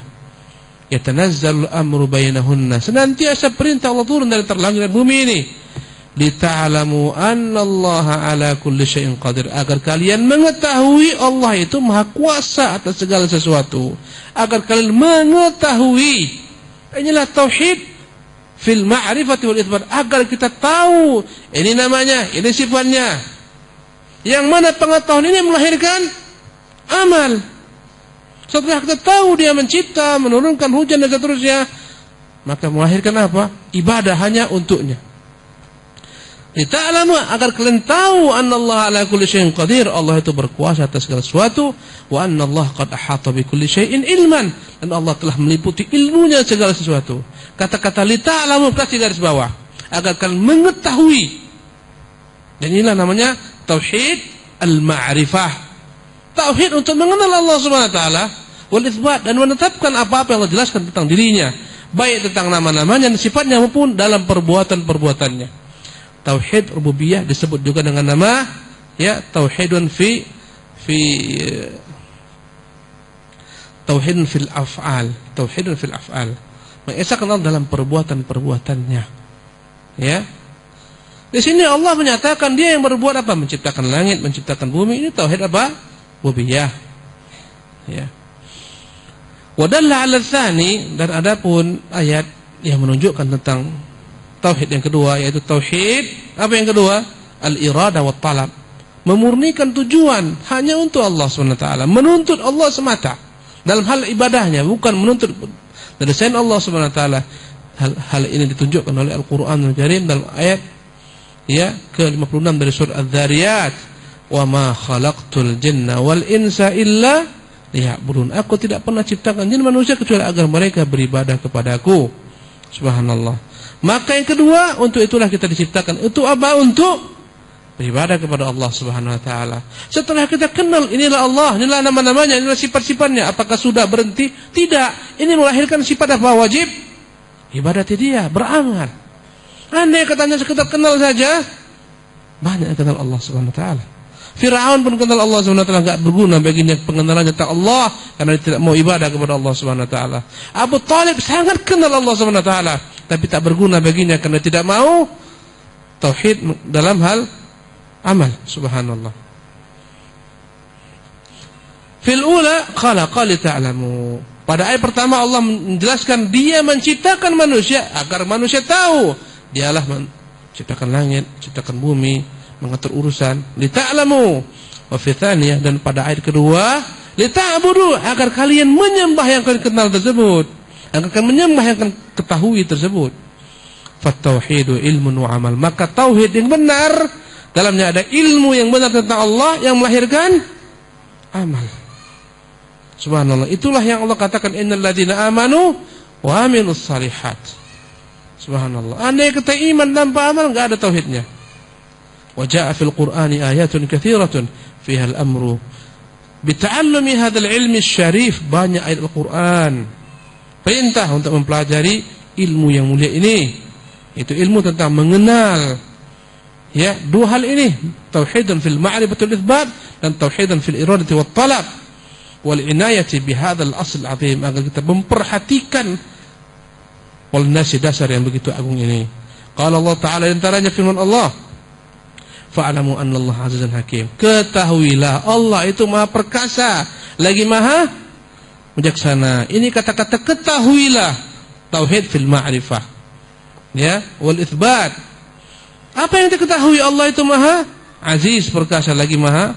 Yatanazzalu amru bainahunna, senantiasa perintah Allah turun dari langit dan bumi ini. Lita'lamu annallaha ala kulli syai'in qadir, agar kalian mengetahui Allah itu maha kuasa atas segala sesuatu. Agar kalian mengetahui, inilah tauhid fil ma'rifati wal itsbat, agar kita tahu ini namanya, ini sifatnya. Yang mana pengetahuan ini melahirkan amal. Setelah kita tahu Dia mencipta, menurunkan hujan dan seterusnya, maka melahirkan apa? Ibadah hanya untuknya. Lita'lamu, agar kalian tahu annallaha ala kulli syai'in qadir, Allah itu berkuasa atas segala sesuatu, wa annallaha qad ahata bi kulli syai'in ilman, dan Allah telah meliputi ilmunya segala sesuatu. Kata-kata lita'lamu kasih garis bawah, agar kalian mengetahui. Dan inilah namanya tauhid al-ma'rifah. Tauhid untuk mengenal Allah Subhanahu wa taala wal itsbat, dan menetapkan apa-apa yang Allah jelaskan tentang dirinya, baik tentang nama-namanya dan sifatnya maupun dalam perbuatan-perbuatannya. Tauhid rububiyah disebut juga dengan nama ya tauhidun tauhidun fil af'al, tauhidun fil af'al, mengesahkan Allah dalam perbuatan-perbuatannya. Ya. Di sini Allah menyatakan Dia yang berbuat apa? Menciptakan langit, menciptakan bumi. Ini tauhid apa? Rububiyah. Ya. Wa dalla 'ala tsani, dan adapun ayat yang menunjukkan tentang tauhid yang kedua, yaitu tauhid apa yang kedua? Al-iradah wa talab. Memurnikan tujuan hanya untuk Allah SWT, menuntut Allah semata dalam hal ibadahnya, bukan menuntut dari selain Allah SWT. Hal ini ditunjukkan oleh Al-Qur'anul Karim dalam ayat ya ke-56 dari surah Adz-Dzariyat. Wa ma khalaqtul jinna wal insa illa liya'budun. Aku tidak pernah ciptakan jin manusia kecuali agar mereka beribadah kepadaku. Subhanallah. Maka yang kedua, untuk itulah kita diciptakan. Untuk apa? Untuk beribadah kepada Allah Subhanahu wa taala. Setelah kita kenal inilah Allah, inilah nama-namanya, inilah sifat-sifatnya, apakah sudah berhenti? Tidak. Ini melahirkan sifat apa? Wajib ibadati Dia, beramal. Andai katanya sekedar kenal saja, banyak yang kenal Allah Subhanahu wa taala. Fir'aun pun kenal Allah Subhanahu wa taala, enggak berguna baginya pengenalannya tentang Allah karena dia tidak mau ibadah kepada Allah Subhanahu wa taala. Abu Thalib sangat kenal Allah Subhanahu wa taala, tapi tak berguna baginya karena tidak mau tauhid dalam hal amal. Subhanallah. Fil ula khalaqa li ta'lamu. Pada ayat pertama Allah menjelaskan Dia menciptakan manusia agar manusia tahu Dialah menciptakan langit, menciptakan bumi, mengatur urusan. Li ta'lamu. Wa fi tsaniyah, dan pada ayat kedua li ta'budu, agar kalian menyembah yang kalian kenal tersebut, agar kalian menyembah yang kalian ketahui tersebut. Fat tauhidu ilmun wa amal. Maka tauhid yang benar dalamnya ada ilmu yang benar tentang Allah yang melahirkan amal. Subhanallah. Itulah yang Allah katakan innal ladzina amanu wa amilus shalihat. Subhanallah. Andai kata iman tanpa amal enggak ada tauhidnya. Wa jaa fil Qur'ani ayatun katsiratun fiha al-amru bita'allumi hadzal ilmi syarif. Banyak ayat Al-Qur'an perintah untuk mempelajari ilmu yang mulia ini. Itu ilmu tentang mengenal ya dua hal ini, tauhidan fil ma'rifatul itsbat dan tauhidan fil iradati wat talab. Wal inayati bihadzal asl azim, agar kita memperhatikan nasi dasar yang begitu agung ini. Qala Allah Ta'ala, antaranya firman Allah, fa'lamu annallaha azizun hakim. Ketahuilah Allah itu maha perkasa lagi maha bijaksana. Ini kata-kata ketahuilah, tauhid fil ma'rifah ya wal itsbat. Apa yang diketahui Allah itu maha aziz, perkasa lagi maha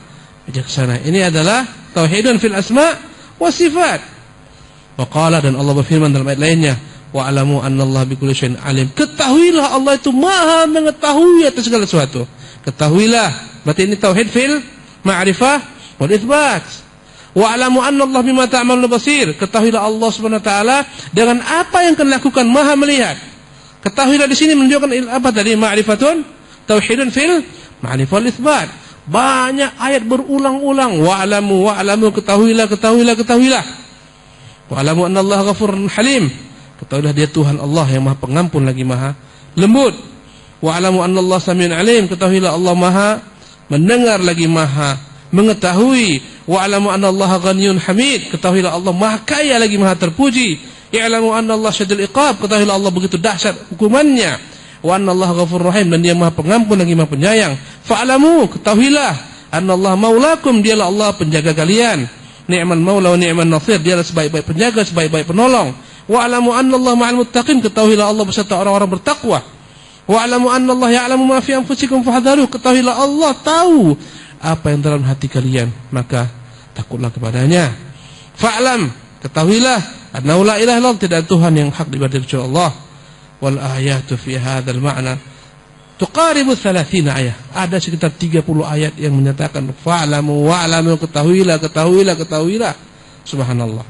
bijaksana. Ini adalah tauhidun fil asma wa sifat. Wa qala, dan Allah berfirman dalam ayat lainnya, wa alamu annallaha bikulli syai'in alim. Ketahuilah Allah itu maha mengetahui atas segala sesuatu. Ketahuilah, berarti ini tauhid fil ma'rifah wal itsbat. Wa alamu annallaha bima ta'maluna basir. Ketahuilah Allah Subhanahu wa taala dengan apa yang kalian lakukan maha melihat. Ketahuilah di sini menunjukkan apa tadi? Ma'rifatun, tauhidun fil ma'rifah wal itsbat. Banyak ayat berulang-ulang. Wa'lamu, ketahuilah. Wa'lamu annallaha ghafurun halim. Ketahuilah Dia Tuhan Allah yang maha pengampun lagi maha lembut. Wa'lamu annallaha samiun alim. Ketahuilah Allah maha mendengar lagi maha mengetahui. Wa'lamu annallaha ghaniyun hamid. Ketahuilah Allah maha kaya lagi maha terpuji. I'lamu annallaha syadidul iqab. Ketahuilah Allah begitu dahsyat hukumannya. Wa annallaha ghafurur rahim, dan Dia maha pengampun lagi maha penyayang. Fa'lamu, ketahuilah annallaha maulakum, Dialah Allah penjaga kalian. Ni'mal maula wa ni'man nasir, Dialah sebaik-baik penjaga, sebaik-baik penolong. Wa'lamu annallaha ma'al muttaqin, ketahuilah Allah beserta orang-orang bertakwa. Wa'lamu annallaha ya'lamu ma fi anfusikum fahdharu, ketahuilah Allah tahu apa yang dalam hati kalian, maka takutlah kepadanya. Fa'lam, ketahuilah annahu la ilaha illallah, tidak ada Tuhan yang hak diibadahi kecuali Allah. Wal ayatu fi hadzal ma'na tuqaribu 30 ayat. Ada sekitar 30 ayat yang menyatakan fa'lamu wa'lamu, ketahuilah. Subhanallah.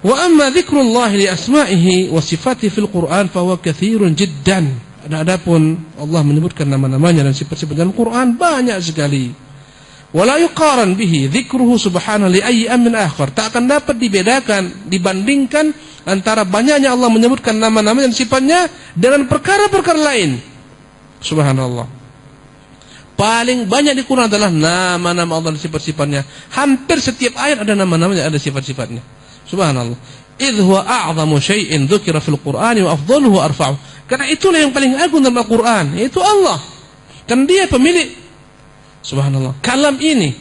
Wa amma dzikrullah li asma'ihi wa sifatihi fil Qur'an fa huwa katsirun jiddan. Adapun Allah menyebutkan nama-namanya dan sifat-sifat dalam Quran banyak sekali. Wala yuqaran bihi dzikruhu subhanahu li ayyi amrin akhar. Tak akan dapat dibedakan, dibandingkan antara banyaknya Allah menyebutkan nama-nama dan sifatnya dengan perkara-perkara lain. Subhanallah. Paling banyak di Quran adalah nama-nama Allah dan sifat-sifatnya. Hampir setiap ayat ada nama-namanya, ada sifat-sifatnya. Subhanallah. Idh huwa a'zamu syai'in dzukira fil Qur'ani wa afdaluhu arfa'u. Karena itulah yang paling agung dalam Al-Qur'an, yaitu Allah. Dan Dia pemilik, subhanallah, kalam ini.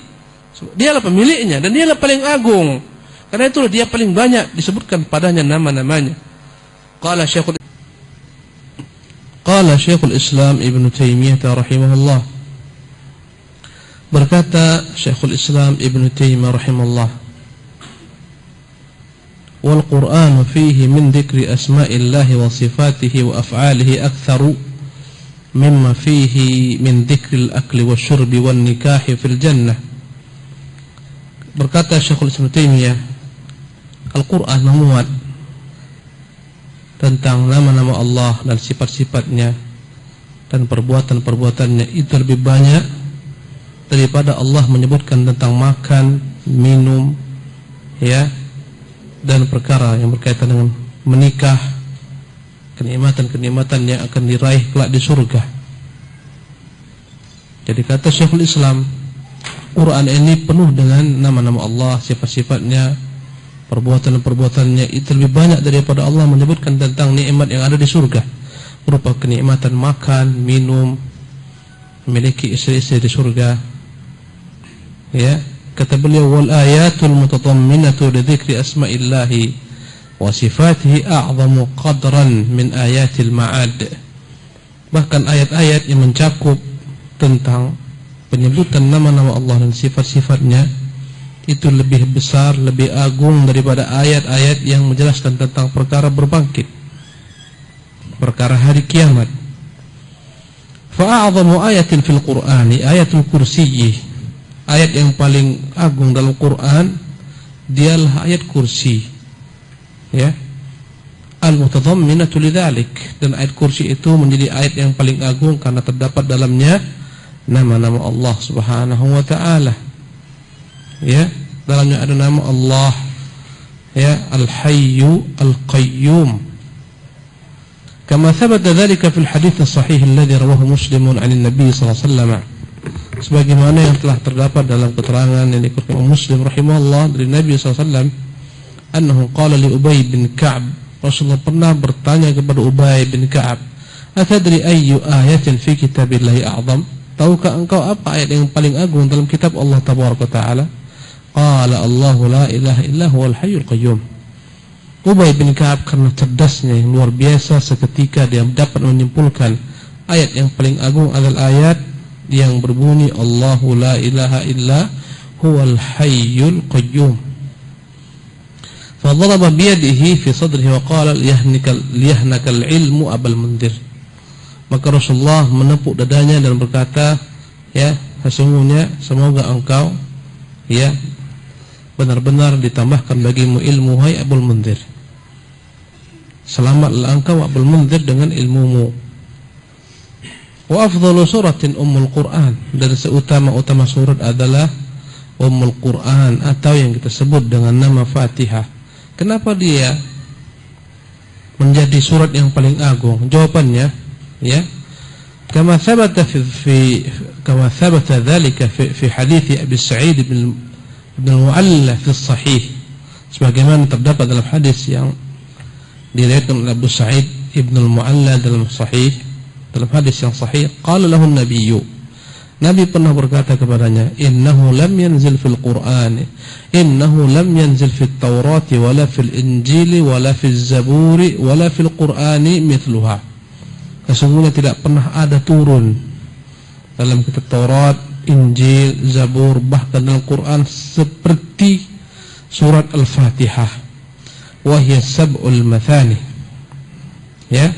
Dialah pemiliknya dan Dialah paling agung. Karena itulah Dia paling banyak disebutkan padanya nama-namanya. Qala Syekhul Islam Ibn Taimiyah rahimahullah. Berkata Syekhul Islam Ibn Taimiyah rahimahullah, wal Qur'an fihi min dzikri asma'illahi wa sifatihi wa af'alihi aktsaru mimma fihi min dzikril akli wasyurbi wan nikahi fil jannah. Berkata Syekhul Islam Taimiyah, Al-Quran memuat tentang nama-nama Allah dan sifat-sifatnya dan perbuatan-perbuatannya itu lebih banyak daripada Allah menyebutkan tentang makan, minum, ya, dan perkara yang berkaitan dengan menikah, kenikmatan-kenikmatan yang akan diraih kelak di surga. Jadi kata Syekhul Islam, Quran ini penuh dengan nama-nama Allah, sifat-sifatnya, perbuatan-perbuatannya. Itu lebih banyak daripada Allah menyebutkan tentang nikmat yang ada di surga, berupa kenikmatan makan, minum, memiliki istri-istri di surga. Ya, kata beliau, wal ayatul mutatamminatu li dzikri asma'illahi wa sifatihi a'zamu qadran min ayatil ma'ad. Bahkan ayat-ayat yang mencakup tentang penyebutan nama-nama Allah dan sifat-sifatnya itu lebih besar, lebih agung daripada ayat-ayat yang menjelaskan tentang perkara berbangkit, perkara hari kiamat. Fa'a'zamu ayatin fil Qur'ani ayatul kursiyyi. Ayat yang paling agung dalam Quran dialah ayat kursi. Ya. Al-mutadhamminatu lidzalik. Dan ayat kursi itu menjadi ayat yang paling agung karena terdapat dalamnya nama-nama Allah Subhanahu wa taala. Ya, dalamnya ada nama Allah, ya, Al-Hayyu Al-Qayyum. Kama thabata dzalika fil hadits as-sahih alladhi rawahu Muslimun 'an an-nabi sallallahu alaihi wasallam. Sebagaimana yang telah terdapat dalam keterangan yang dikutip Muslim rahimahullah dari Nabi sallallahu alaihi wasallam, annahu qala li Ubay bin Ka'ab, Rasulullah pernah bertanya kepada Ubay bin Ka'ab, "Atadri ayyu ayatin fi kitabillahi a'zam?" Tahukah engkau apa ayat yang paling agung dalam kitab Allah Tabaraka Ta'ala? Qala Allahu la ilaha illa huwal hayyul qayyum. Ubay bin Ka'ab karena cerdasnya yang luar biasa, seketika dia dapat menyimpulkan ayat yang paling agung adalah ayat yang berbunyi Allahu la ilaha illa huwal hayyul qayyum. Fadharaba biyadihi fi sadrihi wa qala liyahnakal ilmu abal mundir. Maka Rasulullah menepuk dadanya dan berkata, ya, sesungguhnya semoga engkau, ya, benar-benar ditambahkan bagimu ilmu, hai Abul Mundir. Selamatlah engkau Abul Mundir dengan ilmumu. Wa afdalu suratin Ummul Quran. Dan seutama-utama surat adalah Ummul Quran, atau yang kita sebut dengan nama Fatihah. Kenapa dia menjadi surat yang paling agung? Jawabannya, ya, kama thabata dzalika fi hadits Abi Sa'id ibn al-Mu'alla fi sahih. Sebagaimana terdapat dalam hadis yang diriwayatkan oleh Abu Sa'id ibn al-Mu'alla dalam sahih, dalam hadis yang sahih, qala lahu an-nabiyyu, Nabi pernah berkata kepadanya, innahu lam yanzil fil Qur'an, innahu lam yanzil fit Taurati wala fil Injili wala fil Zaburi wala fil Qur'ani mithluha. Sesungguhnya tidak pernah ada turun dalam kitab Taurat, Injil, Zabur, bahkan dalam Quran seperti surat Al-Fatihah. Wahya sab'ul mathani. Ya,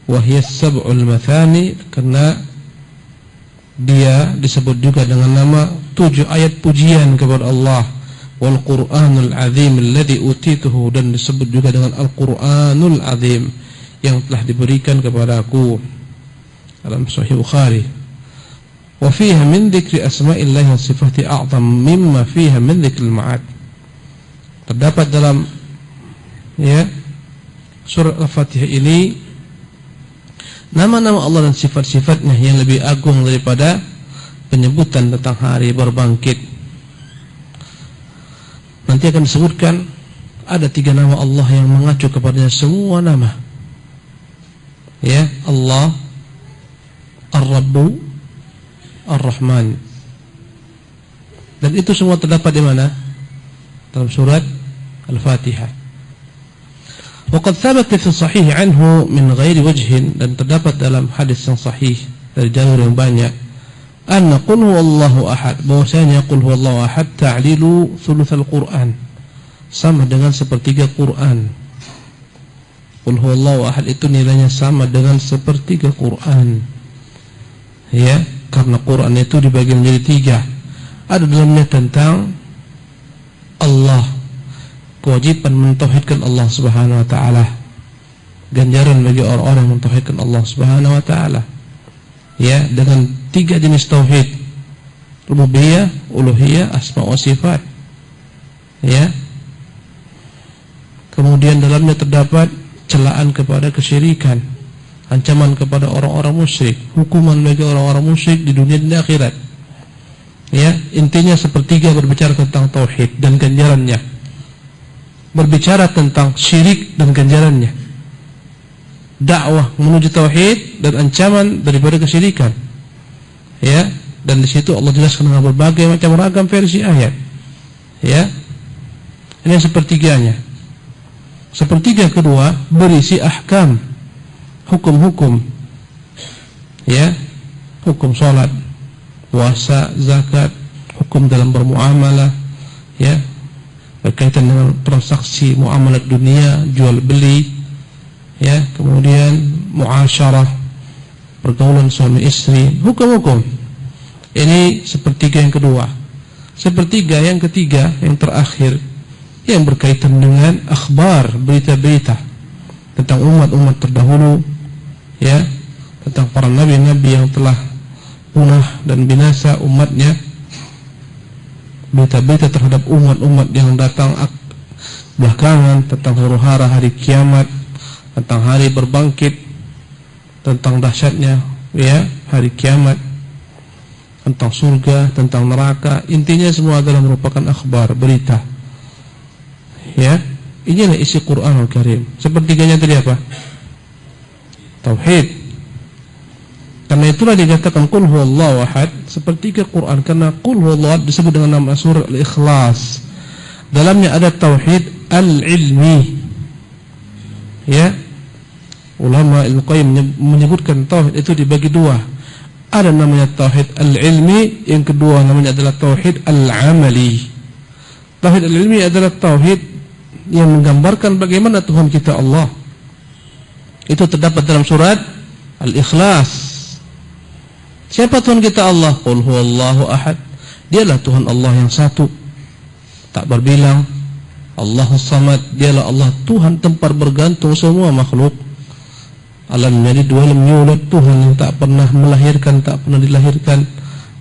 wahya sab'ul mathani, karena dia disebut juga dengan nama 7 ayat pujian kepada Allah. Wal Qur'anul Azim alladhi utituhu, dan disebut juga dengan Al-Qur'anul Azim yang telah diberikan kepadaku, dalam Sahih Bukhari. Wa fiha min dzikri asma'illahi wa sifatihi a'zam mimma fiha min dzikril ma'ad. Terdapat dalam, ya, surat Al-Fatihah ini nama-nama Allah dan sifat-sifatnya yang lebih agung daripada penyebutan tentang hari berbangkit. Nanti akan disebutkan ada 3 nama Allah yang mengacu kepadanya semua nama. Ya, Allah, Ar-Rabbu, Ar-Rahman. Dan itu semua terdapat di mana? Dalam surat Al-Fatihah. Waqad thabata fi sahih anhu min ghairi wajhin, dan terdapat dalam hadis yang sahih dari jalur yang banyak, anna qul huwallahu ahad, bahwasanya qul huwallahu ahad ta'dilu thulutsal Qur'an, sama dengan sepertiga Quran. Qul huwallahu ahad itu nilainya sama dengan sepertiga Quran. Ya, karena Quran itu dibagi menjadi 3. Ada dalamnya tentang Allah, kewajiban mentauhidkan Allah Subhanahu wa taala, ganjaran bagi orang-orang yang mentauhidkan Allah Subhanahu wa taala. Ya, dengan 3 jenis tauhid: rububiyah, uluhiyah, asma wa sifat. Ya. Kemudian dalamnya terdapat celaan kepada kesyirikan. ancaman kepada orang-orang musyrik, hukuman bagi orang-orang musyrik di dunia dan di akhirat. Ya, intinya sepertiga berbicara tentang tauhid dan ganjarannya, berbicara tentang syirik dan ganjarannya, dakwah menuju tauhid dan ancaman daripada kesyirikan. Ya, dan di situ Allah jelaskan dengan berbagai macam ragam versi ayat. Ya, ini sepertiganya. Sepertiga kedua berisi ahkam, hukum-hukum. Ya, hukum salat, puasa, zakat, hukum dalam bermuamalah, ya, berkaitan dengan transaksi muamalah dunia, jual beli, ya, kemudian muasyarah, pergaulan suami istri, hukum-hukum. Ini sepertiga yang kedua. Sepertiga yang ketiga, yang terakhir, yang berkaitan dengan akhbar, berita-berita tentang umat-umat terdahulu, ya, tentang para nabi-nabi yang telah punah dan binasa umatnya, berita-berita terhadap umat-umat yang datang belakangan, tentang huru-hara hari kiamat, tentang hari berbangkit, tentang dahsyatnya, ya, hari kiamat, tentang surga, tentang neraka. Intinya semua adalah merupakan akhbar, berita. Ya, inilah isi Quranul Karim. Sepertiganya tadi apa? Tauhid. Karena itulah dikatakan qul huwallahu ahad, sepertiga Quran, karena qul huwallahu ahad disebut dengan nama surah Al-Ikhlas. Dalamnya ada tauhid al-ilmi. Ya. Ulama Ibnu Qayyim menyebutkan tauhid itu dibagi dua. Ada namanya tauhid al-ilmi, yang kedua namanya adalah tauhid al-amali. Tauhid al-ilmi adalah tauhid yang menggambarkan bagaimana Tuhan kita Allah. Itu terdapat dalam surat Al-Ikhlas. Siapa Tuhan kita Allah? Qul huwallahu ahad. Dialah Tuhan Allah yang satu, tak berbilang. Allahus samad. Dialah Allah Tuhan tempat bergantung semua makhluk. Alam yalid wa lam yulad, Tuhan yang tak pernah melahirkan, tak pernah dilahirkan.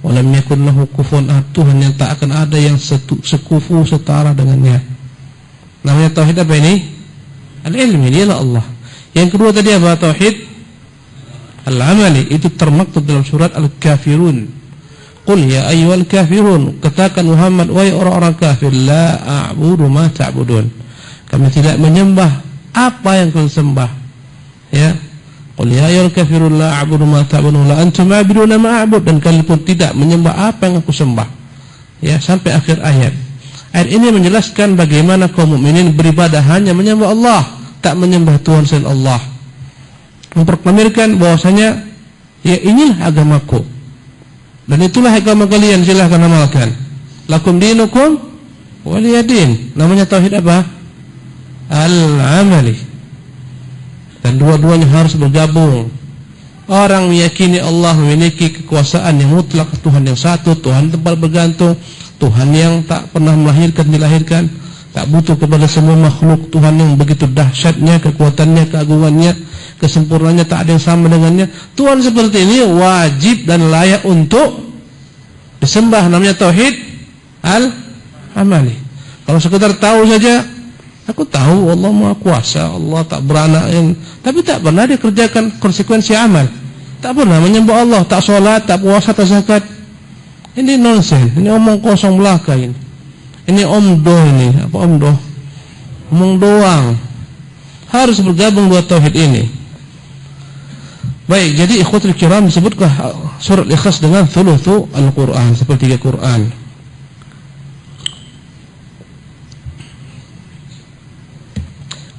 Wa lam yakul lahu kufuwan ahad, Tuhan yang tak akan ada yang sekufu, setara dengannya. Namanya tauhid apa ini? Al-ilmi, dialah Allah. Yang kedua tadi apa? Tauhid al-amali. Itu termaktub dalam surat Al-Kafirun. Qul ya ayyuhal kafirun, katakan Muhammad, wahai orang-orang kafir, la a'budu ma ta'budun, kami tidak menyembah apa yang kalian sembah. Ya, qul ya ayyuhal kafirun la a'budu ma ta'budun la antum a'buduna ma a'bud, dan kalian pun tidak menyembah apa yang aku sembah. Ya, sampai akhir ayat. Ayat ini menjelaskan bagaimana kaum mukminin beribadah hanya menyembah Allah, tak menyembah Tuhan selain Allah. Memproklamirkan bahwasanya ya inilah agamaku dan itulah agama kalian, silahkan amalkan. Lakum dinukum waliyadin. Namanya tauhid apa? Al-amali. Dan dua-duanya harus bergabung. Orang meyakini Allah memiliki kekuasaan yang mutlak, Tuhan yang satu, Tuhan tempat bergantung, Tuhan yang tak pernah melahirkan, dilahirkan, tak butuh kepada semua makhluk, Tuhan yang begitu dahsyatnya, kekuatannya, keagungannya, kesempurnaannya, tak ada yang sama dengannya. Tuhan seperti ini wajib dan layak untuk disembah. Namanya tauhid al-amali. Kalau sekedar tahu saja, aku tahu Allah Maha Kuasa, Allah tak beranak, tapi tak pernah dia kerjakan konsekuensi amal. Tak pernah menyembah Allah, tak sholat, tak puasa, tak zakat. Ini nonsen, ini omong kosong belaka ini. Ini omdoh ini, apa omdoh? Omong doang. Harus bergabung dua tauhid ini. Baik, jadi ikhwatul kiram, disebutkan surat Al-Ikhlas dengan thuluthu Al-Quran, sepertiga Quran.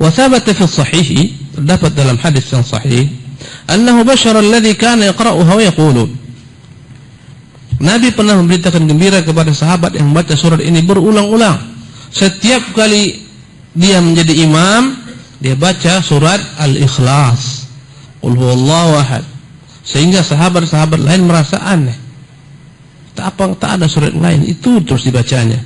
Wa thabata fi sahih, terdapat dalam hadis yang sahih, annahu bashara alladhi kana yaqra'uha wa yaqulu, Nabi pernah memberitakan gembira kepada sahabat yang membaca surat ini berulang-ulang. Setiap kali dia menjadi imam, dia baca surat Al-Ikhlas, Qul huwallahu ahad, sehingga sahabat-sahabat lain merasa aneh. Tak ada surat lain, itu terus dibacanya.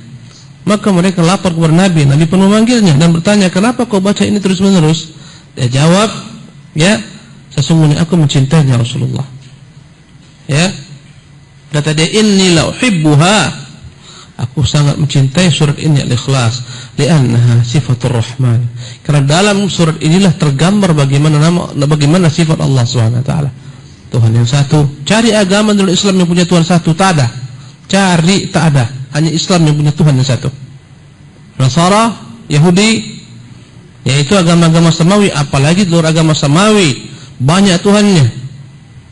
Maka mereka lapor kepada Nabi. Nabi pun memanggilnya dan bertanya, kenapa kau baca ini terus-menerus? Dia jawab, ya, sesungguhnya aku mencintainya Rasulullah. Ya, kata dia, inni la uhibbuha, Aku sangat mencintai surat ini Al-Ikhlas, li'annaha sifatur Rahman. Karena dalam surat inilah tergambar bagaimana sifat Allah Subhanahu wa taala. Tuhan yang satu. Cari agama dalam Islam yang punya Tuhan satu, tak ada. Cari, tak ada. Hanya Islam yang punya Tuhan yang satu. Nasara, Yahudi, yaitu agama-agama samawi, apalagi luar agama samawi, banyak Tuhannya.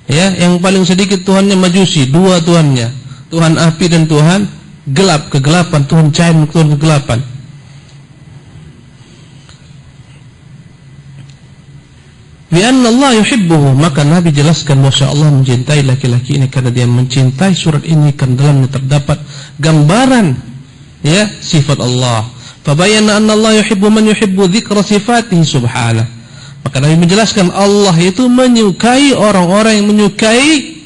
Ya, yang paling sedikit Tuhannya Majusi, 2 Tuhannya. Tuhan api dan Tuhan gelap, kegelapan, Tuhan cahaya, Tuhan kegelapan. Bi'anna Allah yuhibbuhu, maka Nabi jelaskan bahwa Allah mencintai laki-laki ini karena dia mencintai surat ini, karena dalamnya terdapat gambaran ya sifat Allah. Fabayana anna Allah yuhibbu man yuhibbu dzikra sifatihi subhanahu. Maka Nabi menjelaskan Allah itu menyukai orang-orang yang menyukai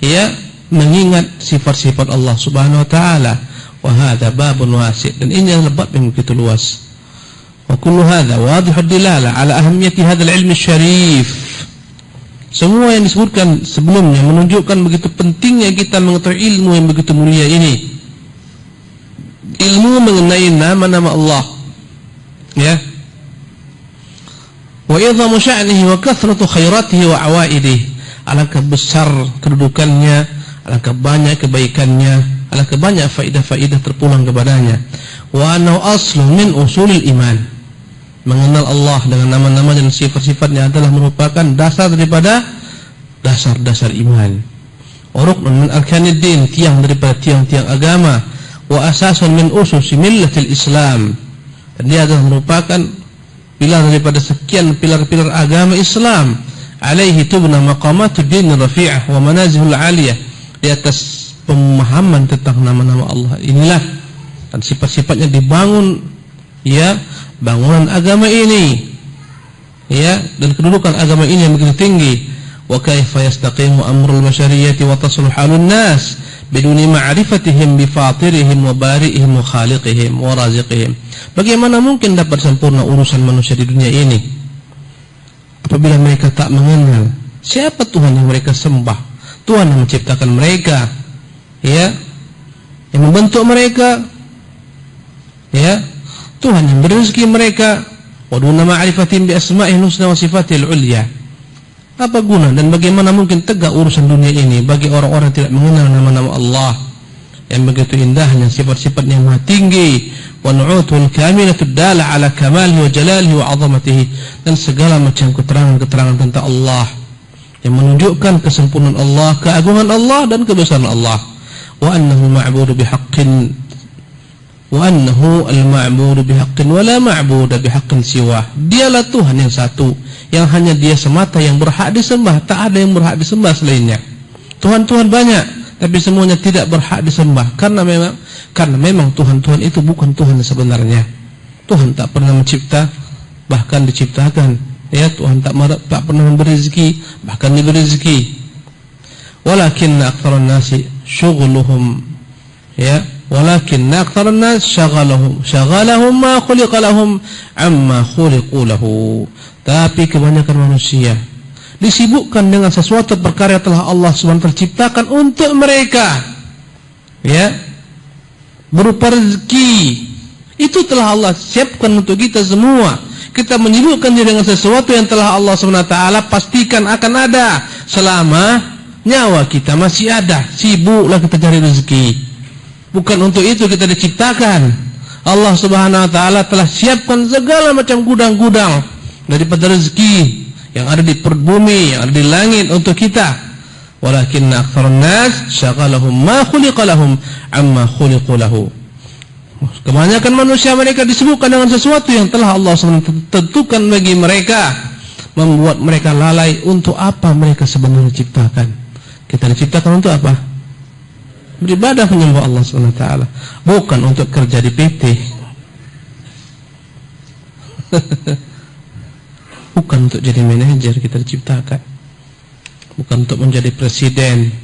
ya mengingat sifat-sifat Allah Subhanahu wa taala. Wa hadza babun wasi', dan ini adalah bab yang begitu luas. Wa kullu hadza wadihud dilalah ala ahammiyati hadzal ilmi syarif. Semua yang disebutkan sebelumnya menunjukkan begitu pentingnya kita mengetahui ilmu yang begitu mulia ini. Ilmu mengenai nama-nama Allah. Ya. Wa idhamu sya'nihi wa kathratu khairatihi wa awaidihi. Alangkah besar kedudukannya, alangkah banyak kebaikannya, alangkah banyak faidah-faidah terpulang kepadanya. Wa annahu aslun min usulil iman. Mengenal Allah dengan nama-nama dan sifat-sifatnya adalah merupakan dasar daripada dasar-dasar iman. Wa ruknun min arkanid din, tiang daripada tiang-tiang agama. Wa asasun min ususi millatil Islam. Dan dia adalah merupakan pilar daripada sekian pilar-pilar agama Islam. Alaihi tubna maqamatud din rafi'ah wa manazilul aliyah. Di atas pemahaman tentang nama-nama Allah inilah dan sifat-sifatnya dibangun ya bangunan agama ini ya, dan kedudukan agama ini yang begitu tinggi. Wa kaifa yastaqimu amrul bashariyati wa tasluhu halun nas biduni ma'rifatihim bi fatirihim wa bari'ihim wa khaliqihim wa raziqihim. Bagaimana mungkin dapat sempurna urusan manusia di dunia ini apabila mereka tak mengenal siapa Tuhan yang mereka sembah, Tuhan yang menciptakan mereka, ya, yang membentuk mereka, ya, Tuhan yang beri rezeki mereka. Wa duna ma'rifatihim bi asma'ihil husna wa sifatihil ulya. Apa guna dan bagaimana mungkin tegak urusan dunia ini bagi orang-orang tidak mengenal nama-nama Allah yang begitu indahnya, sifat-sifatnya yang maha tinggi, wa nu'utul kamilatud dala ala kamalihi wa jalalihi wa 'azamatihi, dan segala macam keterangan-keterangan tentang Allah yang menunjukkan kesempurnaan Allah, keagungan Allah dan kebesaran Allah. Wa annahu ma'budu bihaqqin wa annahu al-ma'budu bihaqqin wa la ma'budu bihaqqin siwah. Dialah Tuhan yang satu yang hanya dia semata yang berhak disembah, tak ada yang berhak disembah selainnya. Tuhan-Tuhan banyak, tapi semuanya tidak berhak disembah karena memang Tuhan-Tuhan itu bukan Tuhan sebenarnya. Tuhan tak pernah mencipta, bahkan diciptakan. Ya, Tuhan tak pernah memberi rezeki, bahkan diberi rezeki. Walakinna aktsaran nasi syughluhum ya, walakinna aktsaran nas syaghalahum ma khuliqa lahum amma khuliqu lahu. Tapi kebanyakan manusia disibukkan dengan sesuatu perkara yang telah Allah SWT ciptakan untuk mereka, ya, berupa rezeki. Itu telah Allah siapkan untuk kita semua. Kita menyibukkan diri dengan sesuatu yang telah Allah SWT pastikan akan ada selama nyawa kita masih ada. Sibuklah kita cari rezeki. Bukan untuk itu kita diciptakan. Allah SWT telah siapkan segala macam gudang-gudang daripada rezeki yang ada di perut bumi, yang ada di langit untuk kita. Walakinna aktsarun nas syaghalahum ma khuliqa lahum amma khuliqu lahu. Kebanyakan manusia mereka disibukkan dengan sesuatu yang telah Allah SWT tentukan bagi mereka, membuat mereka lalai untuk apa mereka sebenarnya diciptakan. Kita diciptakan untuk apa? Beribadah menyembah Allah SWT, bukan untuk kerja di PT. Bukan untuk jadi manajer kita diciptakan, bukan untuk menjadi presiden,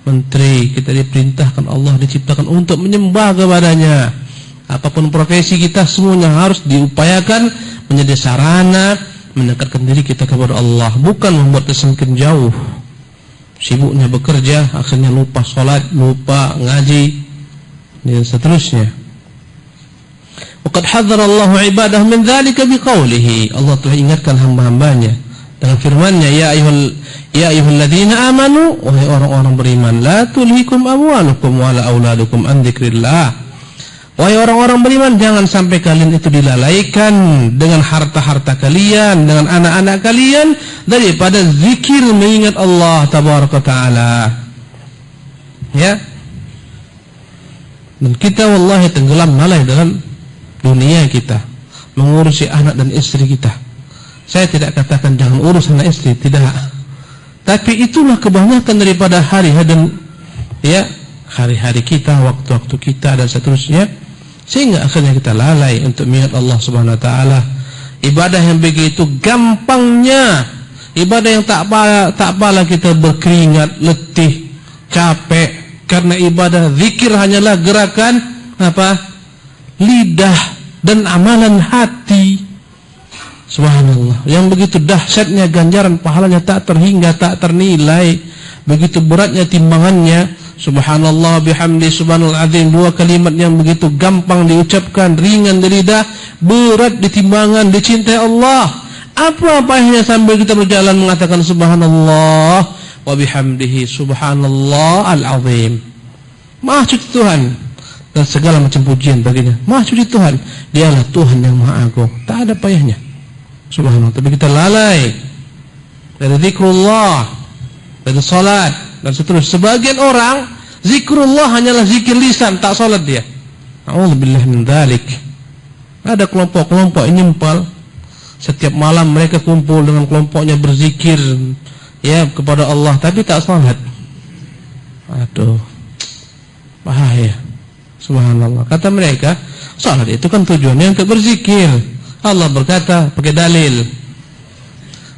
menteri. Kita diperintahkan, Allah diciptakan untuk menyembah kepadanya. Apapun profesi kita, semuanya harus diupayakan menjadi sarana mendekatkan diri kita kepada Allah, bukan membuat kita semakin jauh. Sibuknya bekerja, akhirnya lupa sholat, lupa ngaji, dan seterusnya. Waqad hadzara Allahu 'ibadahu min dzalika biqaulihi. Allah telah ingatkan hamba-hambanya dengan firman-Nya, ya ayyuhalladzina amanu, wahai orang-orang beriman, la tulhikum amwalukum wala auladukum an dzikrillah. Wahai orang-orang beriman, jangan sampai kalian itu dilalaikan dengan harta-harta kalian, dengan anak-anak kalian daripada zikir mengingat Allah tabaraka taala. Ya. Dan kita wallahi tenggelam malah dalam dunia kita, mengurusi anak dan istri kita. Saya tidak katakan jangan urus anak istri, tidak. Tapi itulah kebanyakan daripada hari-hari kita, waktu-waktu kita dan seterusnya, sehingga akhirnya kita lalai untuk mengingat Allah Subhanahu wa taala. Ibadah yang begitu gampangnya, ibadah yang tak apalah kita berkeringat, letih, capek, karena ibadah zikir hanyalah gerakan lidah dan amalan hati. Subhanallah, yang begitu dahsyatnya ganjaran pahalanya tak terhingga, tak ternilai, begitu beratnya timbangannya. Subhanallah bihamdi subhanal azim, dua kalimat yang begitu gampang diucapkan, ringan di lidah, berat di timbangan, dicintai Allah. Apa payahnya sambil kita berjalan mengatakan subhanallah wa bihamdihi subhanallah al-azim. Maha suci Tuhan dan segala macam pujian baginya. Maha suci Tuhan, Dialah Tuhan yang Maha Agung. Tak ada payahnya. Subhanallah. Tapi kita lalai dari zikrullah, dari salat dan seterusnya. Sebagian orang zikrullah hanyalah zikir lisan, tak salat dia. A'udzubillah min dzalik. Ada kelompok-kelompok nyempal, setiap malam mereka kumpul dengan kelompoknya berzikir kepada Allah, tapi tak salat. Aduh, bahaya. Subhanallah. Kata mereka, salat itu kan tujuannya untuk berzikir. Allah berkata pakai dalil,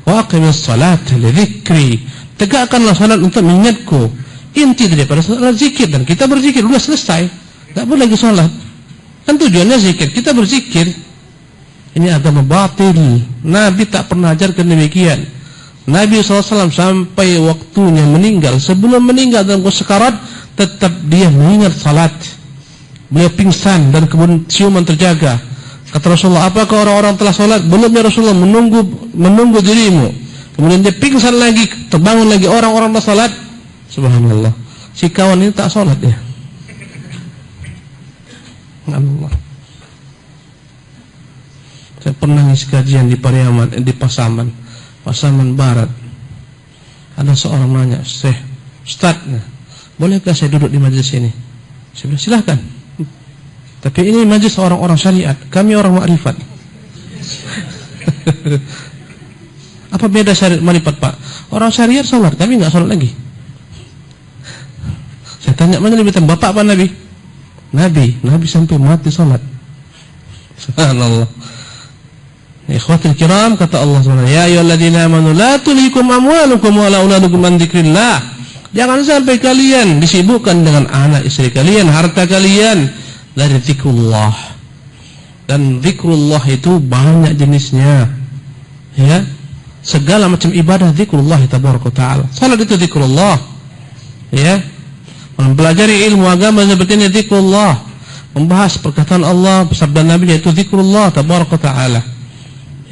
wa aqimis salata li dzikri, tegakkanlah salat untuk mengingatku. Inti daripada salat zikir, dan kita berzikir sudah selesai, tak boleh lagi salat. Kan tujuannya zikir, kita berzikir. Ini agama batil. Nabi tak pernah ajarkan demikian. Nabi SAW sampai waktunya meninggal, sebelum meninggal dalam sekarat, tetap dia mengingat salat. Beliau pingsan dan kemudian siuman terjaga. Kata Rasulullah, apakah orang-orang telah salat? Belum ya Rasulullah, menunggu dirimu. Kemudian dia pingsan lagi, terbangun lagi, orang-orang telah salat. Subhanallah. Si kawan ini tak salat ya. Allah. Saya pernah ngisi kajian di Pariaman, di Pasaman Barat. Ada seorang nanya, Ustaz, bolehkah saya duduk di majelis ini? Saya bilang, silahkan. Tapi ini majelis orang-orang syariat, kami orang makrifat. Apa beda syariat makrifat, Pak? Orang syariat salat, kami enggak salat lagi. Saya tanya, mana lebih tahu, Bapak apa Nabi? Nabi sampai mati salat. Subhanallah. Ikhwatul kiram, kata Allah SWT, ya ayyuhalladzina amanu la tulhikum amwalukum wala auladukum an dzikrillah. Jangan sampai kalian disibukkan dengan anak istri kalian, harta kalian dari zikrullah. Dan zikrullah itu banyak jenisnya. Ya. Segala macam ibadah zikrullah tabaraka taala. Salat itu zikrullah. Ya. Mempelajari ilmu agama seperti ini zikrullah. Membahas perkataan Allah, sabda Nabi, yaitu zikrullah tabaraka taala.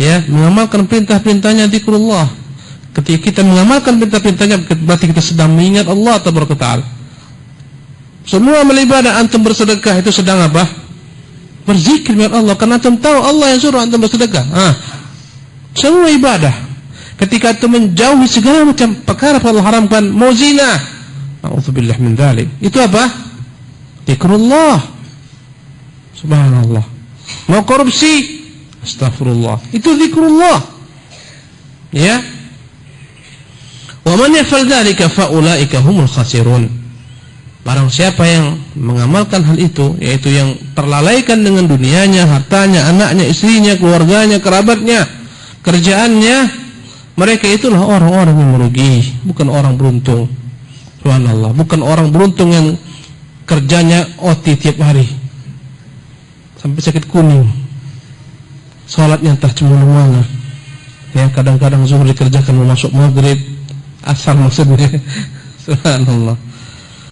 Ya, mengamalkan perintah-perintahnya zikrullah. Ketika kita mengamalkan perintah-perintahnya, berarti kita sedang mengingat Allah tabaraka taala. Semua amal ibadah, antum bersedekah itu sedang apa? Berzikir dengan Allah, karena antum tahu Allah yang suruh antum bersedekah. Semua ibadah. Ketika antum menjauhi segala macam perkara yang Allah haramkan, mau zina, a'udzubillah min dzalik, itu apa? Zikrullah. Subhanallah. Mau korupsi, astagfirullah, itu zikrullah. Ya. Wa man yaf'al dzalika fa ulaika humul khasirun. Barang siapa yang mengamalkan hal itu, yaitu yang terlalaikan dengan dunianya, hartanya, anaknya, istrinya, keluarganya, kerabatnya, kerjaannya, mereka itulah orang-orang yang merugi, bukan orang beruntung. Subhanallah, bukan orang beruntung yang kerjanya OT tiap hari sampai sakit kuning, salatnya entah cemana-mana. Ya, kadang-kadang zuhur dikerjakan mau masuk maghrib, asar maksudnya. Subhanallah.